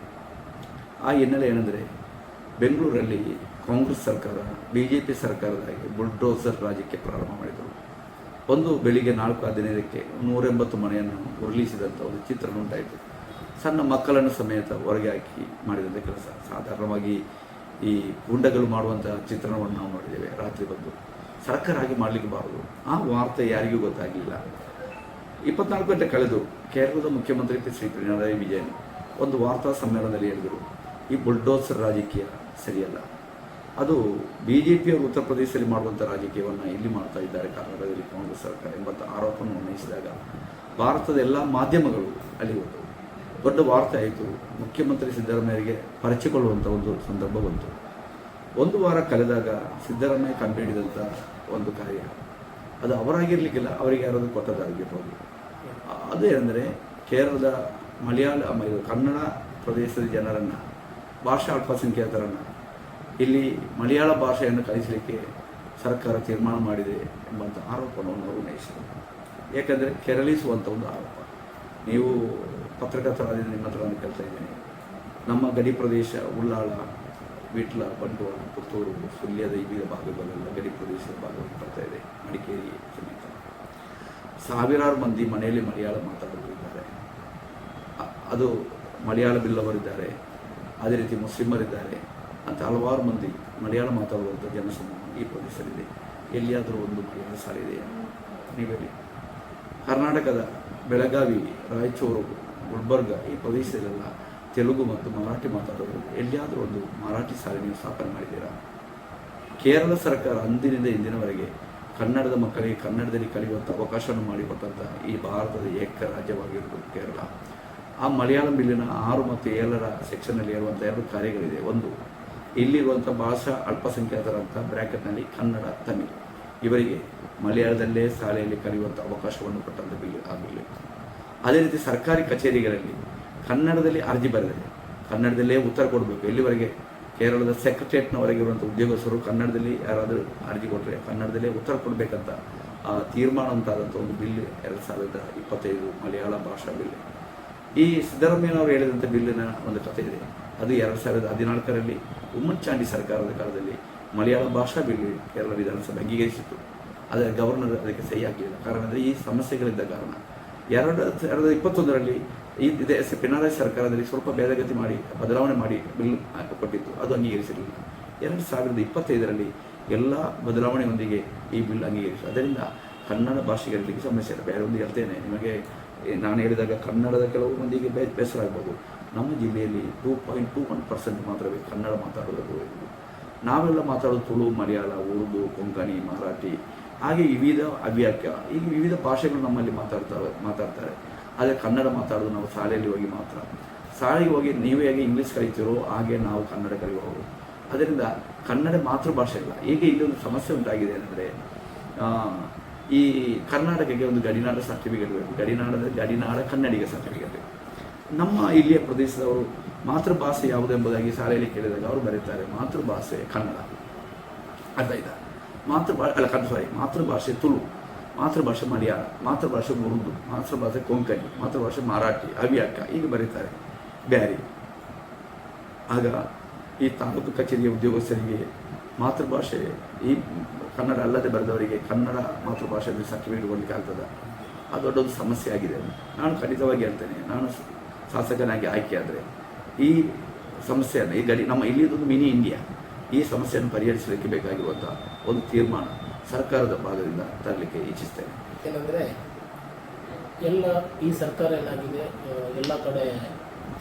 ಆ ಹಿನ್ನೆಲೆ ಏನೆಂದರೆ, ಬೆಂಗಳೂರಲ್ಲಿ ಕಾಂಗ್ರೆಸ್ ಸರ್ಕಾರ BJP ಸರ್ಕಾರದ ಹಾಗೆ ಬುಲ್ಡೋಸರ್ ರಾಜ್ಯಕ್ಕೆ ಪ್ರಾರಂಭ ಮಾಡಿದರು. ಒಂದು ಬೆಳಿಗ್ಗೆ 4:15ಕ್ಕೆ 180 ಮನೆಯನ್ನು ಉರುಳಿಸಿದಂಥ ಒಂದು ಚಿತ್ರಣ ಉಂಟಾಯಿತು. ಸಣ್ಣ ಮಕ್ಕಳನ್ನು ಸಮೇತ ಹೊರಗೆ ಹಾಕಿ ಮಾಡಿದಂಥ ಕೆಲಸ. ಸಾಧಾರಣವಾಗಿ ಈ ಗುಂಡಗಳು ಮಾಡುವಂಥ ಚಿತ್ರಣವನ್ನು ನಾವು ನೋಡಿದ್ದೇವೆ. ರಾತ್ರಿ ಬಂದು ಸರ್ಕಾರ ಹಾಗೆ ಮಾಡಲಿಕ್ಕೆ ಬಾರದು. ಆ ವಾರ್ತೆ ಯಾರಿಗೂ ಗೊತ್ತಾಗಲಿಲ್ಲ. 24 ಗಂಟೆ ಕಳೆದು ಕೇರಳದ ಮುಖ್ಯಮಂತ್ರಿ ಶ್ರೀ ಪಿಣರಾಯಿ ವಿಜಯನ್ ಒಂದು ವಾರ್ತಾ ಸಮ್ಮೇಳನದಲ್ಲಿ ಹೇಳಿದರು, ಈ ಬುಲ್ಡೋಸರ್ ರಾಜಕೀಯ ಸರಿಯಲ್ಲ, ಅದು BJPಯವರು ಉತ್ತರ ಪ್ರದೇಶದಲ್ಲಿ ಮಾಡುವಂಥ ರಾಜಕೀಯವನ್ನು ಇಲ್ಲಿ ಮಾಡ್ತಾ ಇದ್ದಾರೆ ಕರ್ನಾಟಕದಲ್ಲಿ ಕಾಂಗ್ರೆಸ್ ಸರ್ಕಾರ ಎಂಬಂಥ ಆರೋಪವನ್ನು ಉನ್ನಯಿಸಿದಾಗ ಭಾರತದ ಎಲ್ಲ ಮಾಧ್ಯಮಗಳು ಅಲ್ಲಿ ಹೋದವು. ದೊಡ್ಡ ವಾರ್ತೆ ಆಯಿತು. ಮುಖ್ಯಮಂತ್ರಿ ಸಿದ್ದರಾಮಯ್ಯರಿಗೆ ಪರಿಚಿಕೊಳ್ಳುವಂಥ ಒಂದು ಸಂದರ್ಭ ಬಂತು. 1 ವಾರ ಕಳೆದಾಗ ಸಿದ್ದರಾಮಯ್ಯ ಕಂಡುಹಿಡಿದಂಥ ಒಂದು ಕಾರ್ಯ, ಅದು ಅವರಾಗಿರಲಿಕ್ಕಿಲ್ಲ, ಅವರಿಗೆ ಯಾರಾದರೂ ಕೊಟ್ಟದಾಗಿರ್ಬೋದು. ಅದು ಏನಂದರೆ, ಕೇರಳದ ಕನ್ನಡ ಪ್ರದೇಶದ ಜನರನ್ನು, ಭಾಷಾ ಅಲ್ಪಸಂಖ್ಯಾತರನ್ನು ಇಲ್ಲಿ ಮಲಯಾಳ ಭಾಷೆಯನ್ನು ಕಲಿಸಲಿಕ್ಕೆ ಸರ್ಕಾರ ತೀರ್ಮಾನ ಮಾಡಿದೆ ಎಂಬಂಥ ಆರೋಪವನ್ನು ಅವರು ಉನ್ನಯಿಸಿದರು. ಏಕೆಂದರೆ ಕೆರಳಿಸುವಂಥ ಒಂದು ಆರೋಪ. ನೀವು ಪತ್ರಕರ್ತರಾದ ನಿಮ್ಮ ಹತ್ರ ನಾನು ಕೇಳ್ತಾ ಇದ್ದೇನೆ, ನಮ್ಮ ಗಡಿ ಪ್ರದೇಶ ಉಳ್ಳಾಳ, ವಿಟ್ಲ, ಬಂಟ್ವಾಳ, ಪುತ್ತೂರು, ಸುಳ್ಯದ ಈ ಭಾಗಗಳೆಲ್ಲ ಗಡಿ ಪ್ರದೇಶದ ಭಾಗವಾಗಿ ಬರ್ತಾ ಇದೆ, ಮಡಿಕೇರಿ ಸಮೇತ. ಸಾವಿರಾರು ಮಂದಿ ಮನೆಯಲ್ಲಿ ಮಲಯಾಳ ಮಾತಾಡೋರಿದ್ದಾರೆ. ಅದು ಮಲಯಾಳ ಬಿಲ್ಲವರಿದ್ದಾರೆ, ಅದೇ ರೀತಿ ಮುಸ್ಲಿಮರಿದ್ದಾರೆ ಅಂತ ಹಲವಾರು ಮಂದಿ ಮಲಯಾಳ ಮಾತಾಡುವಂಥ ಜನಸಮೂಹ ಈ ಪ್ರದೇಶದಲ್ಲಿದೆ. ಎಲ್ಲಿಯಾದರೂ ಒಂದು ಮಲಯಾಳ ಶಾಲೆ ಇದೆಯಾ? ನೀವೇಳಿ. ಕರ್ನಾಟಕದ ಬೆಳಗಾವಿ, ರಾಯಚೂರು, ಗುಲ್ಬರ್ಗ ಈ ಪ್ರದೇಶದಲ್ಲೆಲ್ಲ ತೆಲುಗು ಮತ್ತು ಮರಾಠಿ ಮಾತಾಡೋರು ಎಲ್ಲಿಯಾದರೂ ಒಂದು ಮರಾಠಿ ಶಾಲೆ ನೀವು ಸ್ಥಾಪನೆ ಮಾಡಿದ್ದೀರಾ? ಕೇರಳ ಸರ್ಕಾರ ಅಂದಿನಿಂದ ಇಂದಿನವರೆಗೆ ಕನ್ನಡದ ಮಕ್ಕಳಿಗೆ ಕನ್ನಡದಲ್ಲಿ ಕಲಿಯುವಂಥ ಅವಕಾಶವನ್ನು ಮಾಡಿಕೊಟ್ಟಂಥ ಈ ಭಾರತದ ಏಕ ರಾಜ್ಯವಾಗಿರುವುದು ಕೇರಳ. ಆ ಮಲಯಾಳಂ ಬಿಲ್ಲಿನ 6 ಮತ್ತು 7ರ ಸೆಕ್ಷನ್ನಲ್ಲಿ ಇರುವಂಥ 2 ಕಾರ್ಯಗಳಿದೆ. ಒಂದು, ಇಲ್ಲಿರುವಂಥ ಭಾಷಾ ಅಲ್ಪಸಂಖ್ಯಾತರಂಥ ಬ್ರ್ಯಾಕೆಟ್ನಲ್ಲಿ ಕನ್ನಡ, ತಮಿಳು ಇವರಿಗೆ ಮಲಯಾಳದಲ್ಲೇ ಶಾಲೆಯಲ್ಲಿ ಕಲಿಯುವಂಥ ಅವಕಾಶವನ್ನು ಕೊಟ್ಟಂಥ ಬಿಲ್ ಆ ಬಿಲ್ಲು. ಅದೇ ರೀತಿ ಸರ್ಕಾರಿ ಕಚೇರಿಗಳಲ್ಲಿ ಕನ್ನಡದಲ್ಲಿ ಅರ್ಜಿ ಬರೆದರೆ ಕನ್ನಡದಲ್ಲೇ ಉತ್ತರ ಕೊಡಬೇಕು. ಎಲ್ಲಿವರೆಗೆ ಕೇರಳದ ಸೆಕ್ರೆಟೇರಿಯೇಟ್ನವರೆಗಿರುವಂಥ ಉದ್ಯೋಗಸ್ಥರು ಕನ್ನಡದಲ್ಲಿ ಯಾರಾದರೂ ಅರ್ಜಿ ಕೊಟ್ಟರೆ ಕನ್ನಡದಲ್ಲೇ ಉತ್ತರ ಕೊಡಬೇಕಂತ ತೀರ್ಮಾನ ಉಂಟಾದಂಥ ಒಂದು ಬಿಲ್ 2025 ಮಲಯಾಳ ಭಾಷಾ ಬಿಲ್. ಈ ಸಿದ್ದರಾಮಯ್ಯನವರು ಹೇಳಿದಂಥ ಬಿಲ್ಲಿನ ಒಂದು ಕಥೆ ಇದೆ. ಅದು 2014ರಲ್ಲಿ ಉಮ್ಮನ್ಚಾಂಡಿ ಸರ್ಕಾರದ ಕಾಲದಲ್ಲಿ ಮಲಯಾಳ ಭಾಷಾ ಬಿಲ್ ಕೇರಳ ವಿಧಾನಸಭೆ ಅಂಗೀಕರಿಸಿತು. ಆದರೆ ಗವರ್ನರ್ ಅದಕ್ಕೆ ಸಹಿ ಹಾಕಲಿಲ್ಲ. ಕಾರಣ ಅಂದರೆ ಈ ಸಮಸ್ಯೆಗಳಿದ್ದ ಕಾರಣ. 2021ರಲ್ಲಿ ಇದೇ ಪಿಣರಾಯಿ ಸರ್ಕಾರದಲ್ಲಿ ಸ್ವಲ್ಪ ಭೇದಗತಿ ಮಾಡಿ ಬದಲಾವಣೆ ಮಾಡಿ ಬಿಲ್ ಕೊಟ್ಟಿತ್ತು, ಅದು ಅಂಗೀಕರಿಸಿರಲಿಲ್ಲ. 2025ರಲ್ಲಿ ಎಲ್ಲ ಬದಲಾವಣೆಯೊಂದಿಗೆ ಈ ಬಿಲ್ ಅಂಗೀಕರಿಸಿತು. ಅದರಿಂದ ಕನ್ನಡ ಭಾಷೆಗಳಿಗೆ ಸಮಸ್ಯೆ ಇಲ್ಲ. ಬೇರೆ ಒಂದು ಹೇಳ್ತೇನೆ ನಿಮಗೆ, ನಾನು ಹೇಳಿದಾಗ ಕನ್ನಡದ ಕೆಲವು ಮಂದಿಗೆ ಬೇಸರ ಆಗ್ಬೋದು. ನಮ್ಮ ಜಿಲ್ಲೆಯಲ್ಲಿ 2.21% ಮಾತ್ರವೇ ಕನ್ನಡ ಮಾತಾಡೋದು. ನಾವೆಲ್ಲ ಮಾತಾಡೋದು ತುಳು, ಮಲಯಾಳ, ಉರ್ದು, ಕೊಂಕಣಿ, ಮರಾಠಿ, ಹಾಗೆ ವಿವಿಧ ಅವ್ಯಾಖ್ಯ, ಈಗ ವಿವಿಧ ಭಾಷೆಗಳು ನಮ್ಮಲ್ಲಿ ಮಾತಾಡ್ತಾರೆ. ಆದರೆ ಕನ್ನಡ ಮಾತಾಡೋದು ನಾವು ಶಾಲೆಯಲ್ಲಿ ಹೋಗಿ ಮಾತ್ರ. ಶಾಲೆಗೆ ಹೋಗಿ ನೀವೇ ಹೇಗೆ ಇಂಗ್ಲೀಷ್ ಕಲಿತೀರೋ ಹಾಗೆ ನಾವು ಕನ್ನಡ ಕಲಿಯುವವರು. ಅದರಿಂದ ಕನ್ನಡ ಮಾತೃಭಾಷೆ ಇಲ್ಲ. ಈಗ ಇಲ್ಲೊಂದು ಸಮಸ್ಯೆ ಉಂಟಾಗಿದೆ ಅಂದರೆ, ಈ ಕರ್ನಾಟಕಕ್ಕೆ ಒಂದು ಗಡಿನಾಡ ಸರ್ಟಿಫಿಕೇಟ್ ಬೇಕು. ಗಡಿನಾಡ ಕನ್ನಡಿಗ ಸರ್ಟಿಫಿಕೇಟ್ ಬೇಕು. ನಮ್ಮ ಇಲ್ಲಿಯ ಪ್ರದೇಶದವರು ಮಾತೃಭಾಷೆ ಯಾವುದು ಎಂಬುದಾಗಿ ಶಾಲೆಯಲ್ಲಿ ಕೇಳಿದಾಗ ಅವರು ಬರೀತಾರೆ ಮಾತೃಭಾಷೆ ಕನ್ನಡ. ಅರ್ಥ ಆಯ್ತಾ? ಮಾತೃಭಾಷೆ ತುಳು, ಮಾತೃಭಾಷೆ ಮಲಯಾಳ, ಮಾತೃಭಾಷೆ ಉರ್ದು, ಮಾತೃಭಾಷೆ ಕೊಂಕಣಿ, ಮಾತೃಭಾಷೆ ಮರಾಠಿ, ಅವ್ಯಾಕ ಹೀಗೆ ಬರೀತಾರೆ ಬ್ಯಾರಿ. ಆಗ ಈ ತಾಲೂಕು ಕಚೇರಿಯ ಉದ್ಯೋಗಸ್ಥರಿಗೆ ಮಾತೃಭಾಷೆ ಈ ಕನ್ನಡ ಅಲ್ಲದೆ ಬರೆದವರಿಗೆ ಕನ್ನಡ ಮಾತೃಭಾಷೆಯಲ್ಲಿ ಸರ್ಟಿಫಿಕೇಟ್ ಕೊಡಲಿಕ್ಕೆ ಆಗ್ತದೆ. ಅದು ದೊಡ್ಡೊಂದು ಸಮಸ್ಯೆ ಆಗಿದೆ. ನಾನು ಖಂಡಿತವಾಗಿ ಹೇಳ್ತೇನೆ, ನಾನು ಶಾಸಕನಾಗಿ ಆಯ್ಕೆಯಾದರೆ ಈ ಸಮಸ್ಯೆಯನ್ನು ನಮ್ಮ ಇಲ್ಲಿದೊಂದು ಮಿನಿ ಇಂಡಿಯಾ, ಈ ಸಮಸ್ಯೆಯನ್ನು ಪರಿಹರಿಸಲಿಕ್ಕೆ ಬೇಕಾಗಿರುವಂಥ ಒಂದು ತೀರ್ಮಾನ ಸರ್ಕಾರದ ಭಾಗದಿಂದ ತರಲಿಕ್ಕೆ ಇಚ್ಛಿಸ್ತೇನೆ. ಏನಂದರೆ ಎಲ್ಲ ಈ ಸರ್ಕಾರ ಏನಾಗಿದೆ, ಎಲ್ಲ ಕಡೆ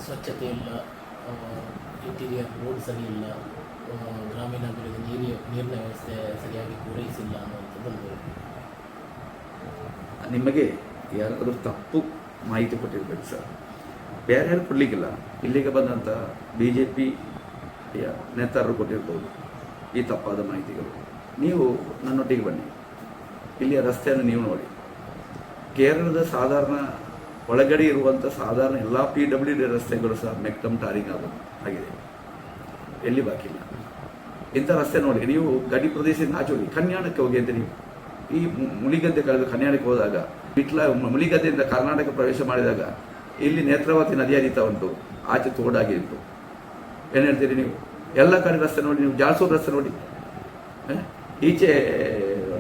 ಸ್ವಚ್ಛತೆ ಇಲ್ಲ, ಇಂಟೀರಿಯರ್ ರೋಡ್ ಸರಿ ಇಲ್ಲ, ಗ್ರಾಮೀಣಾಭಿವೃದ್ಧಿ ನೀರಿನ ವ್ಯವಸ್ಥೆ ಸರಿಯಾಗಿ ಪೂರೈಸಿಲ್ಲ ಅನ್ನುವಂಥದ್ದೊಂದು. ನಿಮಗೆ ಯಾರಾದರೂ ತಪ್ಪು ಮಾಹಿತಿ ಕೊಟ್ಟಿರ್ಬೇಕು ಸರ್, ಬೇರೆ ಯಾರು ಕೊಡಲಿಕ್ಕಿಲ್ಲ. ಇಲ್ಲಿಗೆ ಬಂದಂಥ BJPಯ ನೇತಾರರು ಕೊಟ್ಟಿರ್ಬೋದು ಈ ತಪ್ಪಾದ ಮಾಹಿತಿಗಳು. ನೀವು ನನ್ನೊಟ್ಟಿಗೆ ಬನ್ನಿ, ಇಲ್ಲಿಯ ರಸ್ತೆಯನ್ನು ನೀವು ನೋಡಿ. ಕೇರಳದ ಸಾಧಾರಣ ಒಳಗಡೆ ಇರುವಂಥ ಸಾಧಾರಣ ಎಲ್ಲ PWD ರಸ್ತೆಗಳು ಸಹ ಮೆಕ್ಡಮ್ ಟಾರಿಂಗ್ ಆಗಿದೆ. ಎಲ್ಲಿ ಬಾಕಿ ಇಲ್ಲ. ಇಂಥ ರಸ್ತೆ ನೋಡಿ, ನೀವು ಗಡಿ ಪ್ರದೇಶದಿಂದ ಆಚೆ ಹೋಗಿ ಕನ್ಯಾಣಕ್ಕೆ ಹೋಗಿ ಅಂತ ನೀವು ಈ ಮುಳಿಗದ್ದೆ ಕಳೆದು ಕನ್ಯಾಣಕ್ಕೆ ಹೋದಾಗ ಮುಳಿಗದ್ದೆಯಿಂದ ಕರ್ನಾಟಕ ಪ್ರವೇಶ ಮಾಡಿದಾಗ ಇಲ್ಲಿ ನೇತ್ರಾವತಿ ನದಿ ಹರಿತಾ ಉಂಟು, ಆಚೆ ತೋಡಾಗಿ ಉಂಟು. ಏನು ಹೇಳ್ತೀರಿ ನೀವು? ಎಲ್ಲ ಕಡೆ ರಸ್ತೆ ನೋಡಿ, ನೀವು ಜಾಲ್ಸೂರು ರಸ್ತೆ ನೋಡಿ, ಈಚೆ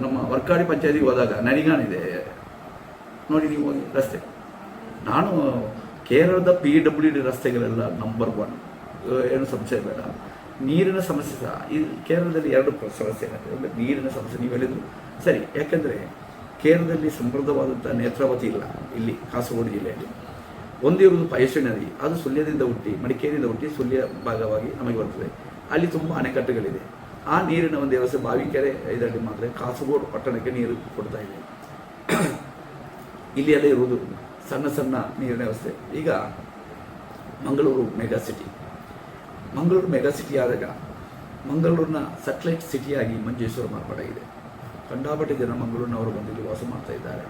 ನಮ್ಮ ವರ್ಕಾಡಿ ಪಂಚಾಯತಿಗೆ ಹೋದಾಗ ನನಿಗಾನಿದೆ ನೋಡಿ ನೀವು ಹೋಗಿ ರಸ್ತೆ. ನಾನು ಕೇರಳದ PWD ರಸ್ತೆಗಳೆಲ್ಲ ನಂಬರ್ 1, ಏನು ಸಂಶಯ ಬೇಡ. ನೀರಿನ ಸಮಸ್ಯೆ ಸಹ ಈ ಕೇರಳದಲ್ಲಿ 2 ಸಮಸ್ಯೆ ಏನಾಗಿದೆ ಅಂದರೆ ನೀರಿನ ಸಮಸ್ಯೆ. ನೀವು ಹೇಳಿದ್ರು ಸರಿ, ಯಾಕೆಂದರೆ ಕೇರಳದಲ್ಲಿ ಸಮೃದ್ಧವಾದಂಥ ನೇತ್ರಾವತಿ ಇಲ್ಲ. ಇಲ್ಲಿ ಕಾಸರಗೋಡು ಜಿಲ್ಲೆಯಲ್ಲಿ ಒಂದಿರುವುದು ಪಯಸ್ವಿನಿ ನದಿ, ಅದು ಸುಳ್ಯದಿಂದ ಹುಟ್ಟಿ ಮಡಿಕೇರಿಯಿಂದ ಹುಟ್ಟಿ ಸುಳ್ಯ ಭಾಗವಾಗಿ ನಮಗೆ ಬರ್ತದೆ. ಅಲ್ಲಿ ತುಂಬ ಅಣೆಕಟ್ಟುಗಳಿದೆ. ಆ ನೀರಿನ ಒಂದು ವ್ಯವಸ್ಥೆ ಬಾವಿಕೆರೆ ಇದರಲ್ಲಿ ಮಾತ್ರ ಕಾಸರಗೋಡು ಪಟ್ಟಣಕ್ಕೆ ನೀರು ಕೊಡ್ತಾ ಇದೆ. ಇಲ್ಲಿ ಎಲ್ಲ ಇರುವುದು ಸಣ್ಣ ಸಣ್ಣ ನೀರಿನ ವ್ಯವಸ್ಥೆ. ಈಗ ಮಂಗಳೂರು ಮೆಗಾ ಸಿಟಿ ಆದಾಗ ಮಂಗಳೂರಿನ ಸೆಟಲೈಟ್ ಸಿಟಿಯಾಗಿ ಮಂಜೇಶ್ವರ ಮಾರ್ಪಾಡಾಗಿದೆ. ಕಂಡಾಪಟ್ಟೆ ಜನ ಮಂಗಳೂರಿನವರು ಬಂದು ವಾಸ ಮಾಡ್ತಾ ಇದ್ದಾರೆ.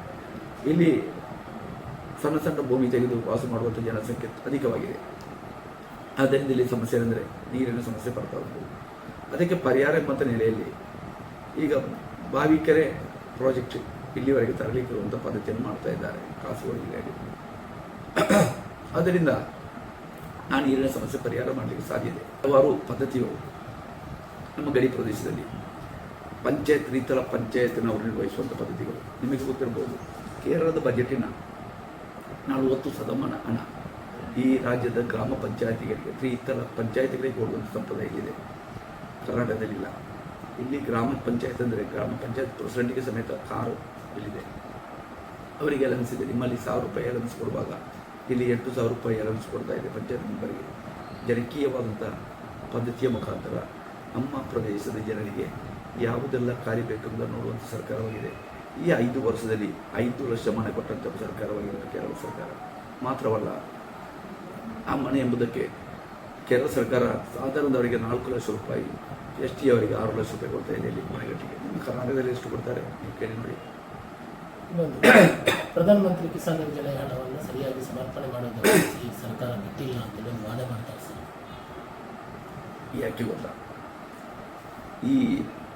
ಇಲ್ಲಿ ಸಣ್ಣ ಸಣ್ಣ ಭೂಮಿ ತೆಗೆದು ವಾಸ ಮಾಡುವಂಥ ಜನಸಂಖ್ಯೆ ಅಧಿಕವಾಗಿದೆ. ಆದ್ದರಿಂದ ಇಲ್ಲಿ ಸಮಸ್ಯೆ ಅಂದರೆ ನೀರಿನ ಸಮಸ್ಯೆ ಬರ್ತಾ ಉಂಟು. ಅದಕ್ಕೆ ಪರಿಹಾರ ಎಂಬಂಥ ನೆಲೆಯಲ್ಲಿ ಈಗ ಬಾವಿಕೆರೆ ಪ್ರಾಜೆಕ್ಟ್ ಇಲ್ಲಿವರೆಗೆ ತರಲಿಕ್ಕಿರುವಂಥ ಪದ್ಧತಿಯನ್ನು ಮಾಡ್ತಾ ಇದ್ದಾರೆ ಕಾಸರಗೋಡು ಜಿಲ್ಲೆಯಲ್ಲಿ. ಆದ್ದರಿಂದ ಆ ನೀರಿನ ಸಮಸ್ಯೆ ಪರಿಹಾರ ಮಾಡಲಿಕ್ಕೆ ಸಾಧ್ಯತೆ. ಹಲವಾರು ಪದ್ಧತಿಗಳು ನಮ್ಮ ಗಡಿ ಪ್ರದೇಶದಲ್ಲಿ ತ್ರಿತಲ ಪಂಚಾಯತ್ನವರು ನಿರ್ವಹಿಸುವಂಥ ಪದ್ಧತಿಗಳು ನಿಮಗೆ ಗೊತ್ತಿರಬಹುದು. ಕೇರಳದ ಬಜೆಟಿನ 40% ಹಣ ಈ ರಾಜ್ಯದ ಗ್ರಾಮ ಪಂಚಾಯತಿಗಳಿಗೆ, ತ್ರಿತಲ ಪಂಚಾಯತಿಗಳಿಗೆ ಕೊಡುವಂಥ ಸಂಪ್ರದಾಯ ಇಲ್ಲಿದೆ, ಕರ್ನಾಟಕದಲ್ಲಿಲ್ಲ. ಇಲ್ಲಿ ಗ್ರಾಮ ಪಂಚಾಯತ್ ಅಂದರೆ ಗ್ರಾಮ ಪಂಚಾಯತ್ ಪ್ರೆಸಿಡೆಂಟ್ಗೆ ಸಮೇತ ಕಾರು ಇಲ್ಲಿದೆ. ಅವರಿಗೆ ಅಲವೆನ್ಸ್ ಇದೆ. ನಿಮ್ಮಲ್ಲಿ 1000 ರೂಪಾಯಿ ಅಲವೆನ್ಸ್ ಕೊಡುವಾಗ ಇಲ್ಲಿ 8000 ರೂಪಾಯಿ ಅಲವೆನ್ಸ್ ಕೊಡ್ತಾ ಇದೆ ಪಂಚಾಯತ್ ಮೆಂಬರ್ಗೆ. ಜನಕೀಯವಾದಂಥ ಪದ್ಧತಿಯ ಮುಖಾಂತರ ನಮ್ಮ ಪ್ರದೇಶದ ಜನರಿಗೆ ಯಾವುದೆಲ್ಲ ಕಾರ್ಯ ಬೇಕೆಂಬುದನ್ನು ನೋಡುವಂಥ ಸರ್ಕಾರವಾಗಿದೆ. ಈ 5 ವರ್ಷದಲ್ಲಿ 5 ಲಕ್ಷ ಮನೆ ಕೊಟ್ಟಂಥ ಸರ್ಕಾರವಾಗಿದೆ ಕೇರಳ ಸರ್ಕಾರ. ಮಾತ್ರವಲ್ಲ, ಆ ಮನೆ ಎಂಬುದಕ್ಕೆ ಕೇರಳ ಸರ್ಕಾರ ಸಾಧಾರಣದವರಿಗೆ 4 ಲಕ್ಷ ರೂಪಾಯಿ, ST ಅವರಿಗೆ 6 ಲಕ್ಷ ರೂಪಾಯಿ ಕೊಡ್ತಾ ಇದೆ ಇಲ್ಲಿ ಮನೆಗಟ್ಟಿಗೆ. ನಿಮ್ಮ ಕರ್ನಾಟಕದಲ್ಲಿ ಎಷ್ಟು ಕೊಡ್ತಾರೆ ನೀವು ಕೇಳಿ ನೋಡಿ. ಇನ್ನೊಂದು, ಪ್ರಧಾನಮಂತ್ರಿ ಕಿಸಾನ್ ಯೋಜನೆ ಹಣವನ್ನು ಸರಿಯಾಗಿ ಸಮರ್ಪಣೆ ಮಾಡೋದು ಈ ಸರ್ಕಾರ ಬಿಟ್ಟಿಲ್ಲ ಅಂತೇಳಿ ಒಂದು ವಾದ ಮಾಡ್ತಾರೆ ಸರ್. ಯಾಕೆ ಗೊತ್ತಾ? ಈ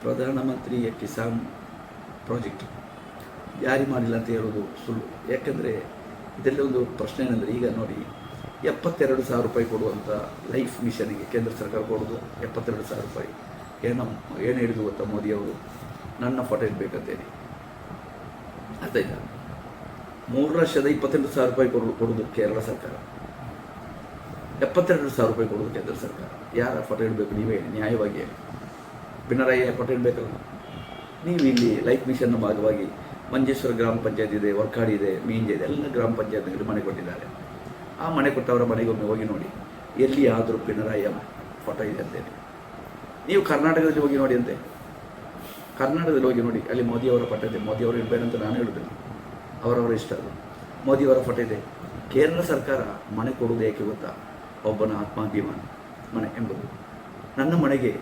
ಪ್ರಧಾನಮಂತ್ರಿ ಕಿಸಾನ್ ಪ್ರಾಜೆಕ್ಟ್ ಜಾರಿ ಮಾಡಿಲ್ಲ ಅಂತ ಹೇಳೋದು ಸುಳ್ಳು. ಯಾಕೆಂದರೆ ಇದರಲ್ಲಿ ಒಂದು ಪ್ರಶ್ನೆ ಏನಂದರೆ, ಈಗ ನೋಡಿ 72,000 ರೂಪಾಯಿ ಕೊಡುವಂಥ ಲೈಫ್ ಮಿಷನ್ಗೆ ಕೇಂದ್ರ ಸರ್ಕಾರ ಕೊಡೋದು 72,000 ರೂಪಾಯಿ. ಏನು ಹೇಳಿದ್ರು ಗೊತ್ತಾ ಮೋದಿಯವರು? ನನ್ನ ಫೋಟೋ ಇಡಬೇಕಂತೇಳಿ. ಅರ್ಥಾಯ್ತಾ? 3,28,000 ರೂಪಾಯಿ ಕೊಡೋದು ಕೇರಳ ಸರ್ಕಾರ, 72,000 ರೂಪಾಯಿ ಕೊಡೋದು ಕೇಂದ್ರ ಸರ್ಕಾರ. ಯಾರ ಫೋಟೋ ಇಡಬೇಕು ನೀವೇ ಹೇಳಿ, ನ್ಯಾಯವಾಗಿ ಹೇಳಿ. ಪಿಣರಾಯಿ ಫೋಟೋ ಇಡಬೇಕಲ್ಲ. ನೀವು ಇಲ್ಲಿ ಲೈಫ್ ಮಿಷನ್ನ ಭಾಗವಾಗಿ ಮಂಜೇಶ್ವರ ಗ್ರಾಮ ಪಂಚಾಯತ್ ಇದೆ, ವರ್ಕಾಡಿ ಇದೆ, ಮೀಂಜೆ ಇದೆ, ಎಲ್ಲ ಗ್ರಾಮ ಪಂಚಾಯತ್ನಲ್ಲಿ ಮನೆ ಕೊಟ್ಟಿದ್ದಾರೆ. ಆ ಮನೆ ಕೊಟ್ಟವರ ಮನೆಗೊಮ್ಮೆ ಹೋಗಿ ನೋಡಿ, ಎಲ್ಲಿ ಆದರೂ ಪಿಣರಾಯಿಯ ಫೋಟೋ ಇದೆ ಅಂತೇಳಿ. ನೀವು ಕರ್ನಾಟಕದಲ್ಲಿ ಹೋಗಿ ನೋಡಿ ಅಂತೆ, ಕರ್ನಾಟಕದಲ್ಲಿ ಹೋಗಿ ನೋಡಿ, ಅಲ್ಲಿ ಮೋದಿಯವರ ಫೋಟೋ ಇದೆ. ಮೋದಿಯವರು ಇರಬೇಕಂತ ನಾನು ಹೇಳುವುದಿಲ್ಲ, ಅವರವರ ಇಷ್ಟ. ಅದು ಮೋದಿಯವರ ಫೋಟೋ ಇದೆ. ಕೇರಳ ಸರ್ಕಾರ ಮನೆ ಕೊಡುವುದು ಏಕೆ ಗೊತ್ತಾ? ಒಬ್ಬನ ಆತ್ಮಾಭಿಮಾನ ಮನೆ ಎಂಬುದು. ನನ್ನ ಮನೆಗೆ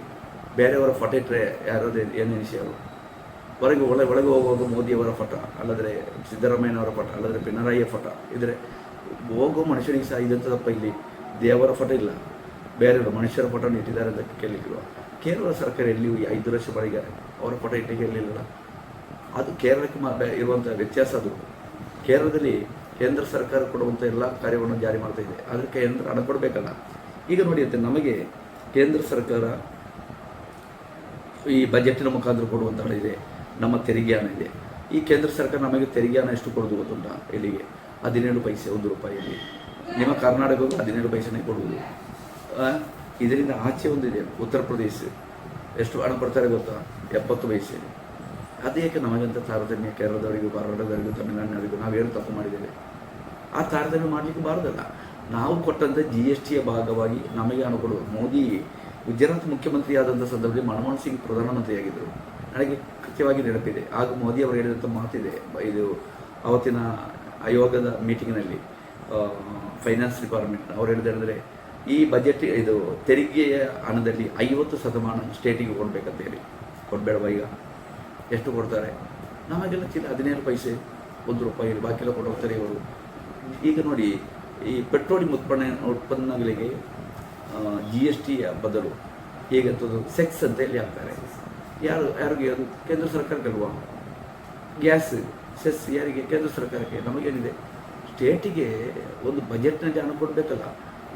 ಬೇರೆಯವರ ಫೋಟೋ ಇಟ್ಟರೆ ಯಾರಾದರೂ ಏನು ವಿಷಯವರು ಒಳಗೆ ಹೋಗುವಾಗ ಮೋದಿಯವರ ಫೋಟೋ, ಅಲ್ಲದ್ರೆ ಸಿದ್ದರಾಮಯ್ಯನವರ ಫೋಟೋ, ಅಲ್ಲದ್ರೆ ಪಿಣರಾಯಿಯ ಫೋಟೋ ಇದ್ದರೆ ಹೋಗೋ ಮನುಷ್ಯನಿಗೆ ಸಹ ಇದಂಥದಪ್ಪ. ಇಲ್ಲಿ ದೇವರ ಫೋಟೋ ಇಲ್ಲ, ಬೇರೆ ಮನುಷ್ಯರ ಫೋಟೋನ ಇಟ್ಟಿದ್ದಾರೆ ಅಂತ ಕೇಳಲಿಕ್ಕಿಲ್ವ? ಕೇರಳ ಸರ್ಕಾರ ಎಲ್ಲಿಯೂ 5 ಲಕ್ಷ ಬಳಿಗೆ ಅವರ ಫೋಟೋ ಇಟ್ಟಿಗೆ ಇರಲಿಲ್ಲ. ಅದು ಕೇರಳಕ್ಕೆ ಇರುವಂಥ ವ್ಯತ್ಯಾಸ. ಅದು ಕೇರಳದಲ್ಲಿ ಕೇಂದ್ರ ಸರ್ಕಾರ ಕೊಡುವಂಥ ಎಲ್ಲ ಕಾರ್ಯವನ್ನು ಜಾರಿ ಮಾಡ್ತಾ ಇದೆ. ಅದಕ್ಕೆ ಕೇಂದ್ರ ಹಣ ಕೊಡಬೇಕಲ್ಲ. ಈಗ ನೋಡಿ ಅಂತೆ, ನಮಗೆ ಕೇಂದ್ರ ಸರ್ಕಾರ ಈ ಬಜೆಟಿನ ಮುಖಾಂತರ ಕೊಡುವಂಥ ಹಣ ಇದೆ, ನಮ್ಮ ತೆರಿಗೆ ಹಣ ಇದೆ. ಈ ಕೇಂದ್ರ ಸರ್ಕಾರ ನಮಗೆ ತೆರಿಗೆ ಹಣ ಎಷ್ಟು ಕೊಡೋದು ಗೊತ್ತುಂಟ? ಇಲ್ಲಿಗೆ 17 ಪೈಸೆ, 1 ರೂಪಾಯಿಯಲ್ಲಿ. ನಿಮ್ಮ ಕರ್ನಾಟಕಕ್ಕೂ 17 ಪೈಸೆನೇ ಕೊಡುವುದು. ಇದರಿಂದ ಆಚೆ ಒಂದಿದೆ, ಉತ್ತರ ಪ್ರದೇಶ ಎಷ್ಟು ಹಣ ಕೊಡ್ತಾರೆ ಗೊತ್ತಾ? 70 ಪೈಸೆ. ಅದೇಕೆ ನಮಗಂತ ತಾರತಮ್ಯ? ಕೇರಳದವರಿಗೂ, ಕರ್ನಾಟಕದವರಿಗೂ, ತಮಿಳುನಾಡಿನವರಿಗೂ ನಾವೇನು ತಪ್ಪು ಮಾಡಿದ್ದೇವೆ? ಆ ತಾರತಮ್ಯ ಮಾಡಲಿಕ್ಕೆ ಬಾರದಲ್ಲ. ನಾವು ಕೊಟ್ಟಂಥ GSTಯ ಭಾಗವಾಗಿ ನಮಗೆ ಹಣ ಕೊಡುವುದು. ಮೋದಿ ಗುಜರಾತ್ ಮುಖ್ಯಮಂತ್ರಿ ಆದಂಥ ಸಂದರ್ಭದಲ್ಲಿ ಮನಮೋಹನ್ ಸಿಂಗ್ ಪ್ರಧಾನಮಂತ್ರಿಯಾಗಿದ್ದರು. ನನಗೆ ಕೃತ್ಯವಾಗಿ ನೆನಪಿದೆ. ಆಗ ಮೋದಿ ಅವರು ಹೇಳಿದಂಥ ಮಾತಿದೆ. ಇದು ಅವತ್ತಿನ ಆಯೋಗದ ಮೀಟಿಂಗ್ನಲ್ಲಿ ಫೈನಾನ್ಸ್ ಡಿಪಾರ್ಟ್ಮೆಂಟ್ ಅವ್ರು ಹೇಳಿದ್ರೆ, ಈ ಬಜೆಟ್ ಇದು ತೆರಿಗೆಯ ಹಣದಲ್ಲಿ 50% ಸ್ಟೇಟಿಗೆ ಕೊಡಬೇಕಂತೇಳಿ. ಕೊಡಬೇಡವಾ? ಈಗ ಎಷ್ಟು ಕೊಡ್ತಾರೆ? ನಮಗೆಲ್ಲ ಚಿಲ್ಲ 17 ಪೈಸೆ, 1 ರೂಪಾಯಿ, ಬಾಕಿಲ್ಲ ಕೊಡೋಗ್ತಾರೆ ಇವರು. ಈಗ ನೋಡಿ, ಈ ಪೆಟ್ರೋಲಿಯಂ ಉತ್ಪನ್ನಗಳಿಗೆ GSTಯ ಬದಲು ಈಗ ಅಂತದ್ದು ಸೆಕ್ಸ್ ಅಂತ ಹೇಳಿ ಹಾಕ್ತಾರೆ. ಯಾರಿಗೆ ಅದು ಕೇಂದ್ರ ಸರ್ಕಾರಕ್ಕಲ್ವಾ? ಗ್ಯಾಸ್ ಸೆಸ್ ಯಾರಿಗೆ? ಕೇಂದ್ರ ಸರ್ಕಾರಕ್ಕೆ. ನಮಗೇನಿದೆ, ಸ್ಟೇಟಿಗೆ ಒಂದು ಬಜೆಟ್ನಲ್ಲಿ ಹಣ ಕೊಡಬೇಕಲ್ಲ.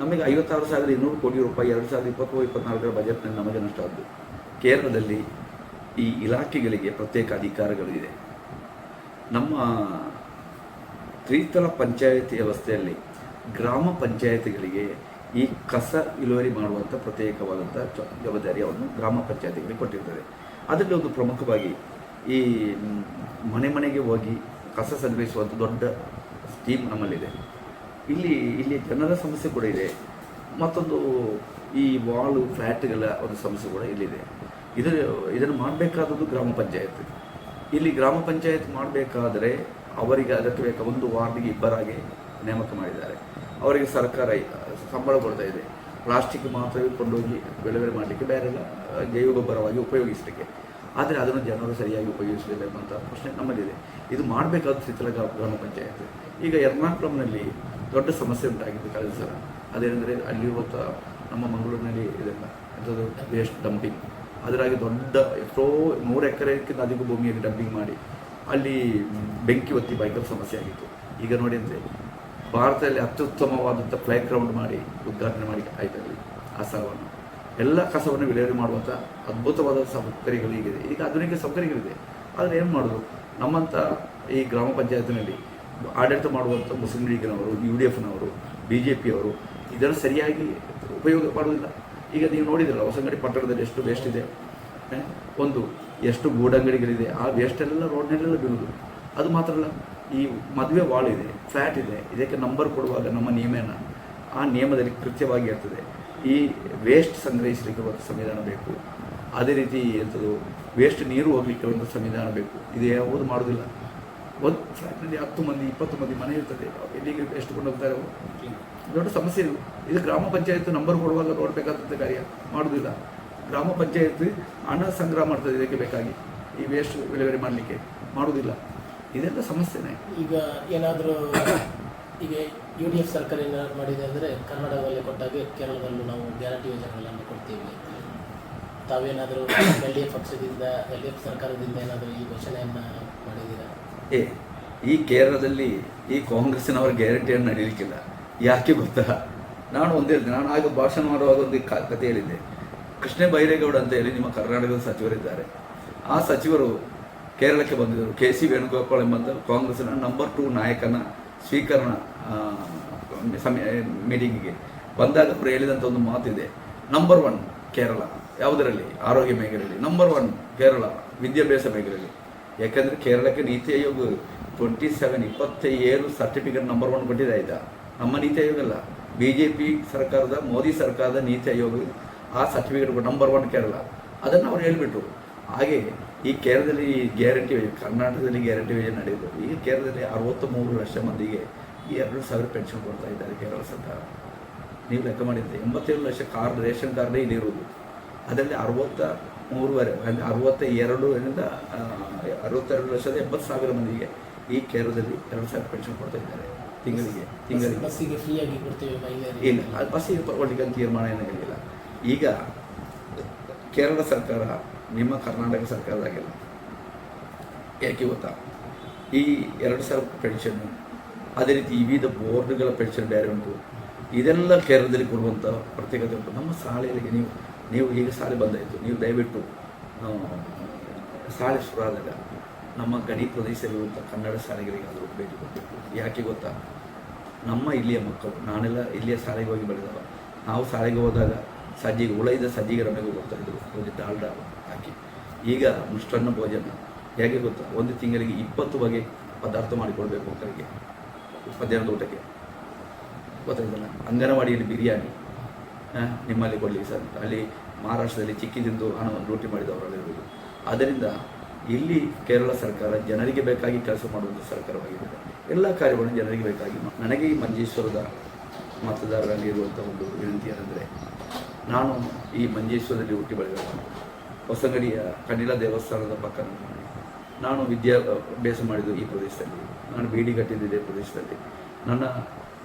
ನಮಗೆ 56,200 ಕೋಟಿ ರೂಪಾಯಿ 2023-24 ಬಜೆಟ್ನಲ್ಲಿ ನಮಗೆ ನಷ್ಟ ಆದ್ದು. ಕೇರಳದಲ್ಲಿ ಈ ಇಲಾಖೆಗಳಿಗೆ ಪ್ರತ್ಯೇಕ ಅಧಿಕಾರಗಳಿದೆ. ನಮ್ಮ ತ್ರಿತಲ ಪಂಚಾಯತಿ ವ್ಯವಸ್ಥೆಯಲ್ಲಿ ಗ್ರಾಮ ಪಂಚಾಯತಿಗಳಿಗೆ ಈ ಕಸ ವಿಲೇವಾರಿ ಮಾಡುವಂಥ ಪ್ರತ್ಯೇಕವಾದಂಥ ಜವಾಬ್ದಾರಿಯನ್ನು ಗ್ರಾಮ ಪಂಚಾಯತಿಗಳಿಗೆ ಕೊಟ್ಟಿರ್ತದೆ. ಅದರಲ್ಲಿ ಒಂದು ಪ್ರಮುಖವಾಗಿ ಈ ಮನೆಗೆ ಹೋಗಿ ಕಸ ಸಂಗ್ರಹಿಸುವಂಥ ದೊಡ್ಡ ಸ್ಕೀಮ್ ನಮ್ಮಲ್ಲಿದೆ. ಇಲ್ಲಿ ಜನರ ಸಮಸ್ಯೆ ಕೂಡ ಇದೆ. ಮತ್ತೊಂದು ಈ ವಾಲು ಫ್ಲ್ಯಾಟ್ಗಳ ಒಂದು ಸಮಸ್ಯೆ ಕೂಡ ಇಲ್ಲಿದೆ. ಇದನ್ನು ಮಾಡಬೇಕಾದದ್ದು ಗ್ರಾಮ ಪಂಚಾಯತ್. ಇಲ್ಲಿ ಗ್ರಾಮ ಪಂಚಾಯತ್ ಮಾಡಬೇಕಾದರೆ ಅವರಿಗೆ ಅದಕ್ಕೆ ಬೇಕಾದ ಒಂದು ವಾರ್ಡಿಗೆ 2 ನೇಮಕ ಮಾಡಿದ್ದಾರೆ. ಅವರಿಗೆ ಸರ್ಕಾರ ಸಂಬಳ ಕೊಡ್ತಾ ಇದೆ. ಪ್ಲಾಸ್ಟಿಕ್ ಮಾತ್ರವೇ ಕೊಂಡೋಗಿ ವಿಲೇವಾರಿ ಮಾಡಲಿಕ್ಕೆ, ಬೇರೆಲ್ಲ ಜೈವ ಗೊಬ್ಬರವಾಗಿ ಉಪಯೋಗಿಸಲಿಕ್ಕೆ. ಆದರೆ ಅದನ್ನು ಜನರು ಸರಿಯಾಗಿ ಉಪಯೋಗಿಸಲಿಲ್ಲ ಎಂಬಂಥ ಪ್ರಶ್ನೆ ನಮ್ಮಲ್ಲಿದೆ. ಇದು ಮಾಡಬೇಕಾದ ತ್ರಿತಲ ಗ್ರಾಮ ಪಂಚಾಯತ್. ಈಗ ಎರ್ನಾಕುಳಂನಲ್ಲಿ ದೊಡ್ಡ ಸಮಸ್ಯೆ ಉಂಟಾಗಿದ್ದು ಕಳೆದ ಸಲ. ಅದೇನೆಂದರೆ ಅಲ್ಲಿರುವಂಥ ನಮ್ಮ ಮಂಗಳೂರಿನಲ್ಲಿ ಇದೆಲ್ಲ ಎಂಥದ್ದು ವೇಸ್ಟ್ ಡಂಪಿಂಗ್. ಅದರಾಗಿ ದೊಡ್ಡ ಎಷ್ಟೋ 100 ಎಕರೆಗಿಂತ ಅಧಿಕ ಭೂಮಿಯಲ್ಲಿ ಡಂಪಿಂಗ್ ಮಾಡಿ ಅಲ್ಲಿ ಬೆಂಕಿ ಹೊತ್ತಿ ಭಯಂಕರ ಸಮಸ್ಯೆ ಆಗಿತ್ತು. ಈಗ ನೋಡಿ ಅಂದರೆ ಭಾರತದಲ್ಲಿ ಅತ್ಯುತ್ತಮವಾದಂಥ ಪ್ಲೇ ಗ್ರೌಂಡ್ ಮಾಡಿ ಉದ್ಘಾಟನೆ ಮಾಡಿ ಆಯ್ತಲ್ಲಿ ಆ ಸ್ಥಳವನ್ನು. ಎಲ್ಲ ಕಸವನ್ನು ವಿಲೇವಾರಿ ಮಾಡುವಂಥ ಅದ್ಭುತವಾದ ಸೌಕರ್ಯಗಳಿಗಿದೆ. ಈಗ ಆಧುನಿಕ ಸೌಕರ್ಯಗಳಿದೆ. ಆದರೆ ಏನು ಮಾಡೋದು? ನಮ್ಮಂಥ ಈ ಗ್ರಾಮ ಪಂಚಾಯತ್ನಲ್ಲಿ ಆಡಳಿತ ಮಾಡುವಂಥ ಮುಸ್ಲಿಂ ಲೀಗ್ನವರು, UDFನವರು, BJPಯವರು ಇದನ್ನು ಸರಿಯಾಗಿ ಉಪಯೋಗ ಮಾಡುವುದಿಲ್ಲ. ಈಗ ನೀವು ನೋಡಿದ್ರಲ್ಲ ಹೊಸಂಗಡಿ ಪಟ್ಟಣದಲ್ಲಿ ಎಷ್ಟು ವೇಸ್ಟ್ ಇದೆ, ಎಷ್ಟು ಗೂಡಂಗಡಿಗಳಿದೆ. ಆ ವೇಸ್ಟೆಲ್ಲ ರೋಡ್ನಲ್ಲೆಲ್ಲ ಬೀಳುವುದು. ಅದು ಮಾತ್ರ ಅಲ್ಲ, ಈ ಮದುವೆ ವಾಲ್ ಇದೆ, ಫ್ಲ್ಯಾಟ್ ಇದೆ. ಇದಕ್ಕೆ ನಂಬರ್ ಕೊಡುವಾಗ ನಮ್ಮ ನಿಯಮನ ಆ ನಿಯಮದಲ್ಲಿ ಕೃತ್ಯವಾಗಿ ಇರ್ತದೆ. ಈ ವೇಸ್ಟ್ ಸಂಗ್ರಹಿಸಲಿಕ್ಕೆ ಒಂದು ಸಂವಿಧಾನ ಬೇಕು. ಅದೇ ರೀತಿ ಎಂಥದ್ದು ವೇಸ್ಟ್ ನೀರು ಹೋಗಲಿಕ್ಕೆ ಒಂದು ಸಂವಿಧಾನ ಬೇಕು. ಇದು ಯಾವುದು ಮಾಡೋದಿಲ್ಲ. ಒಂದು ಫ್ಲ್ಯಾಟ್ನಲ್ಲಿ 10 ಮಂದಿ 20 ಮಂದಿ ಮನೆ ಇರ್ತದೆ. ಎಲ್ಲಿಗೆ ಎಷ್ಟು ಕೊಂಡು ಹೋಗ್ತಾರೆ ಅವರು? ದೊಡ್ಡ ಸಮಸ್ಯೆ ಇದು ಗ್ರಾಮ ಪಂಚಾಯತ್ ನಂಬರ್ ಕೊಡುವಾಗ ನೋಡಬೇಕಾದಂಥ ಕಾರ್ಯ ಮಾಡೋದಿಲ್ಲ. ಗ್ರಾಮ ಪಂಚಾಯತ್ ಹಣ ಸಂಗ್ರಹ ಮಾಡ್ತದೆ ಇದಕ್ಕೆ ಬೇಕಾಗಿ, ಈ ವೇಸ್ಟ್ ವಿಲೇವಾರಿ ಮಾಡಲಿಕ್ಕೆ ಮಾಡೋದಿಲ್ಲ. ಇದೆಲ್ಲ ಸಮಸ್ಯೆನೇ. ಈಗ ಏನಾದರೂ ಈಗ UDF ಸರ್ಕಾರ ಏನಾದ್ರು ಮಾಡಿದೆ ಅಂದರೆ ಕರ್ನಾಟಕದಲ್ಲಿ ಕೊಟ್ಟಾಗೆ ಕೇರಳದಲ್ಲೂ ನಾವು ಗ್ಯಾರಂಟಿ ಯೋಜನೆಗಳನ್ನು ಕೊಡ್ತೀವಿ. ತಾವೇನಾದರೂ LDF ಪಕ್ಷದಿಂದ LDF ಸರ್ಕಾರದಿಂದ ಏನಾದರೂ ಈ ಘೋಷಣೆಯನ್ನು ಮಾಡಿದ್ದೀರಾ? ಈ ಕೇರಳದಲ್ಲಿ ಈ ಕಾಂಗ್ರೆಸ್ಸಿನವರ ಗ್ಯಾರಂಟಿಯನ್ನು ನಡೀಲಿಕ್ಕಿಲ್ಲ. ಯಾಕೆ ಗೊತ್ತಾ? ನಾನು ಒಂದೇ ಹೇಳ್ತೀನಿ. ನಾನು ಆಗ ಭಾಷಣ ಮಾಡುವಾಗ ಒಂದು ಕತೆ ಹೇಳಿದ್ದೆ. ಕೃಷ್ಣ ಬೈರೇಗೌಡ ಅಂತ ಹೇಳಿ ನಿಮ್ಮ ಕರ್ನಾಟಕದ ಸಚಿವರಿದ್ದಾರೆ. ಆ ಸಚಿವರು ಕೇರಳಕ್ಕೆ ಬಂದಿದ್ದರು. KC ವೇಣುಗೋಪಾಲ್ ಎಂಬಂಥ ಕಾಂಗ್ರೆಸ್ನ ನಂಬರ್ 2 ನಾಯಕನ ಸ್ವೀಕರಣ ಮೀಟಿಂಗಿಗೆ ಬಂದಾಗ ಅವರು ಹೇಳಿದಂಥ ಒಂದು ಮಾತಿದೆ. ನಂಬರ್ 1 ಕೇರಳ ಯಾವುದರಲ್ಲಿ? ಆರೋಗ್ಯ ಮೇಖಲೆಯಲ್ಲಿ. ನಂಬರ್ 1 ಕೇರಳ ವಿದ್ಯಾಭ್ಯಾಸ ಮೇಖಲೆಯಲ್ಲಿ. ಯಾಕೆಂದರೆ ಕೇರಳಕ್ಕೆ ನೀತಿ ಆಯೋಗ 27 ಸರ್ಟಿಫಿಕೇಟ್ ನಂಬರ್ 1 ಕೊಟ್ಟಿದೆ. ಆಯಿತಾ? ನಮ್ಮ ನೀತಿ ಆಯೋಗ ಅಲ್ಲ, BJP ಸರ್ಕಾರದ ಮೋದಿ ಸರ್ಕಾರದ ನೀತಿ ಆಯೋಗ ಆ ಸರ್ಟಿಫಿಕೇಟ್ ನಂಬರ್ 1 ಕೇರಳ. ಅದನ್ನು ಅವ್ರು ಹೇಳಿಬಿಟ್ರು. ಹಾಗೆ ಈ ಕೇರಳದಲ್ಲಿ ಗ್ಯಾರಂಟಿ ಯೋಜನೆ, ಕರ್ನಾಟಕದಲ್ಲಿ ಗ್ಯಾರಂಟಿ ಯೋಜನೆ ನಡೆಯುವುದು. ಈ ಕೇರಳದಲ್ಲಿ 63 ಲಕ್ಷ ಮಂದಿಗೆ 2,000 ಪೆನ್ಷನ್ ಕೊಡ್ತಾ ಇದ್ದಾರೆ ಕೇರಳ ಸರ್ಕಾರ. ನೀವು ಲೆಕ್ಕ ಮಾಡಿದ್ದೆ 87 ಲಕ್ಷ ರೇಷನ್ ಕಾರ್ಡೇ ಇಲ್ಲಿರುವುದು. ಅದರಲ್ಲಿ 62,80,000 ಮಂದಿಗೆ ಈ ಕೇರಳದಲ್ಲಿ 2,000 ಪೆನ್ಷನ್ ಕೊಡ್ತಾ ಇದ್ದಾರೆ ತಿಂಗಳಿಗೆ. ಬಸ್ಸಿಗೆ ಫ್ರೀಯಾಗಿ ಕೊಡ್ತೇವೆ ಇಲ್ಲ, ಅದು ಬಸ್ಸಿಗೆ ತಗೊಳ್ಳಿಕ್ಕೆ ತೀರ್ಮಾನ ಏನೂ ಹೇಳಿಲ್ಲ. ಈಗ ಕೇರಳ ಸರ್ಕಾರ ನಿಮ್ಮ ಕರ್ನಾಟಕ ಸರ್ಕಾರದಾಗಿಲ್ಲ. ಯಾಕೆ ಗೊತ್ತಾ? ಈ 2,000 ಪೆನ್ಷನ್ನು, ಅದೇ ರೀತಿ ವಿವಿಧ ಬೋರ್ಡ್ಗಳ ಪೆನ್ಷನ್ ಬೇರೆ ಉಂಟು. ಇದೆಲ್ಲ ಕೇರಳದಲ್ಲಿ ಕೊಡುವಂಥ ಪ್ರತ್ಯೇಕತೆ ಉಂಟು. ನಮ್ಮ ಶಾಲೆಗಳಿಗೆ ನೀವು ಈಗ ಶಾಲೆ ಬಂದಾಯಿತು, ನೀವು ದಯವಿಟ್ಟು ಶಾಲೆ ಶುರುವಾದಾಗ ನಮ್ಮ ಗಡಿ ಪ್ರದೇಶದಲ್ಲಿರುವಂಥ ಕನ್ನಡ ಶಾಲೆಗಳಿಗಾದರೂ ಭೇಟಿ ಕೊಡಬೇಕು. ಯಾಕೆ ಗೊತ್ತಾ? ನಮ್ಮ ಇಲ್ಲಿಯ ಮಕ್ಕಳು, ನಾನೆಲ್ಲ ಇಲ್ಲಿಯ ಶಾಲೆಗೆ ಹೋಗಿ ಬೆಳೆದವ. ನಾವು ಶಾಲೆಗೆ ಹೋದಾಗ ಉಳಿದ ಸಜ್ಜಿಗೆ ನಮಗೆ ಬರ್ತಾಯಿದ್ರು, ಒಂದು ಡಾಲ್ಡಾ ಹಾಕಿ. ಈಗ ಮಿಷ್ಟಾನ್ನ ಭೋಜನ ಹೇಗೆ ಗೊತ್ತಾ? ಒಂದು ತಿಂಗಳಿಗೆ 20 ಬಗೆ ಪದಾರ್ಥ ಮಾಡಿಕೊಡ್ಬೇಕು ಮಕ್ಕಳಿಗೆ ಮಧ್ಯಾಹ್ನದ ಊಟಕ್ಕೆ. ಗೊತ್ತಾಯ್ತಲ್ಲ? ಅಂಗನವಾಡಿಯಲ್ಲಿ ಬಿರಿಯಾನಿ ನಿಮ್ಮಲ್ಲಿ ಕೊಡಲಿಕ್ಕೆ ಸಾಧ್ಯ. ಅಲ್ಲಿ ಮಹಾರಾಷ್ಟ್ರದಲ್ಲಿ ಚಿಕ್ಕಿ ತಿಂದು ಹಣವನ್ನು ಲೂಟಿ ಮಾಡಿದವರಲ್ಲಿರುವುದು. ಆದ್ದರಿಂದ ಇಲ್ಲಿ ಕೇರಳ ಸರ್ಕಾರ ಜನರಿಗೆ ಬೇಕಾಗಿ ಕೆಲಸ ಮಾಡುವಂಥ ಸರ್ಕಾರವಾಗಿದೆ. ಎಲ್ಲ ಕಾರ್ಯಗಳನ್ನು ಜನರಿಗೆ ಬೇಕಾಗಿ. ನನಗೆ ಈ ಮಂಜೇಶ್ವರದ ಮತದಾರರಲ್ಲಿ ಇರುವಂಥ ಒಂದು ವಿನಂತಿ ಏನಂದರೆ, ನಾನು ಈ ಮಂಜೇಶ್ವರದಲ್ಲಿ ಹುಟ್ಟಿ ಬೆಳೆದವ. ಹೊಸಂಗಡಿಯ ಕಣಿಲ ದೇವಸ್ಥಾನದ ಪಕ್ಕ ನಾನು ವಿದ್ಯಾಭ್ಯಾಸ ಮಾಡಿದ್ದು ಈ ಪ್ರದೇಶದಲ್ಲಿ. ನಾನು ಬೀಡಿ ಕಟ್ಟಿದ್ದು ಇದೇ ಪ್ರದೇಶದಲ್ಲಿ. ನನ್ನ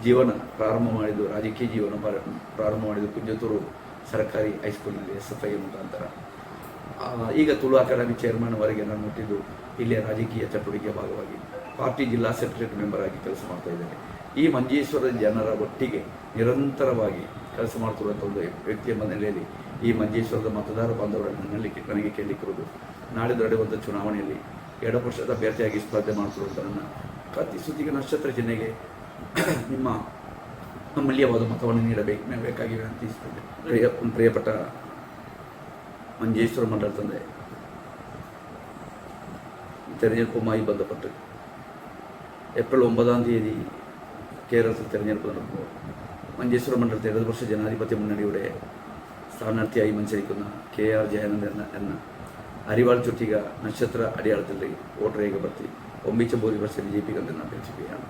ಜೀವನ ಪ್ರಾರಂಭ ಮಾಡಿದ್ದು, ರಾಜಕೀಯ ಜೀವನ ಪ್ರಾರಂಭ ಮಾಡಿದ್ದು ಕುಂಜತೂರು ಸರ್ಕಾರಿ ಹೈಸ್ಕೂಲಿನಲ್ಲಿ SFI ಮುಖಾಂತರ. ಈಗ ತುಳು ಅಕಾಡೆಮಿ ಚೇರ್ಮನ್ವರೆಗೆ ನಾನು ಮುಟ್ಟಿದ್ದು ಇಲ್ಲಿಯ ರಾಜಕೀಯ ಚಟುವಟಿಕೆಯ ಭಾಗವಾಗಿ ಪಾರ್ಟಿ ಜಿಲ್ಲಾ ಸೆಕ್ರೆಟರಿ ಮೆಂಬರ್ ಆಗಿ ಕೆಲಸ ಮಾಡ್ತಾ ಇದ್ದೇನೆ. ಈ ಮಂಜೇಶ್ವರದ ಜನರ ಒಟ್ಟಿಗೆ ನಿರಂತರವಾಗಿ ಕೆಲಸ ಮಾಡ್ತಿರುವಂಥ ಒಂದು ವ್ಯಕ್ತಿ ಎಂಬ ನೆಲೆಯಲ್ಲಿ ಈ ಮಂಜೇಶ್ವರದ ಮತದಾರ ಬಾಂಧವರನ್ನು ನನಗೆ ಕೇಳಲಿಕ್ಕಿರುವುದು, ನಾಳೆ ನಡೆಯುವಂಥ ಚುನಾವಣೆಯಲ್ಲಿ ಎಡಪಕ್ಷದ ಅಭ್ಯರ್ಥಿಯಾಗಿ ಸ್ಪರ್ಧೆ ಮಾಡ್ತಿರುವಂಥ ನನ್ನ ಕತ್ತಿ ಸುದ್ದಿಗೆ ನಕ್ಷತ್ರ ಚಿಹ್ನೆಗೆ ನಿಮ್ಮ ಅಮೂಲ್ಯವಾದ ಮತವನ್ನು ನೀಡಬೇಕಾಗಿ ವಿನಂತಿಸುತ್ತೇನೆ. ಪ್ರಿಯಪಟ್ಟ ಮಂಜೇಶ್ವರ ಮಂಡಲ ತಂದೆ, ತೆರೆನೆಪ್ಪುമായി ബന്ധപ്പെട്ട് ഏപ്രിൽ 9-ാം തീയതി കേരളത്തിൽ തെരഞ്ഞെടുപ്പ് നടക്കുമ്പോൾ മഞ്ചേശ്വരം മണ്ഡലത്തിൽ ഇടതുപക്ഷ ജനാധിപത്യ മുന്നണിയുടെ സ്ഥാനാർത്ഥിയായി മത്സരിക്കുന്ന KR ജയാനന്ദൻ എന്ന അരിവാൾ ചുറ്റിക നക്ഷത്ര അടയാളത്തിൽ വോട്ട് രേഖപ്പെടുത്തി ഒമ്പിച്ച ഭൂരിപക്ഷം വിജയിപ്പിക്കുമെന്ന് അപേക്ഷിക്കുകയാണ്.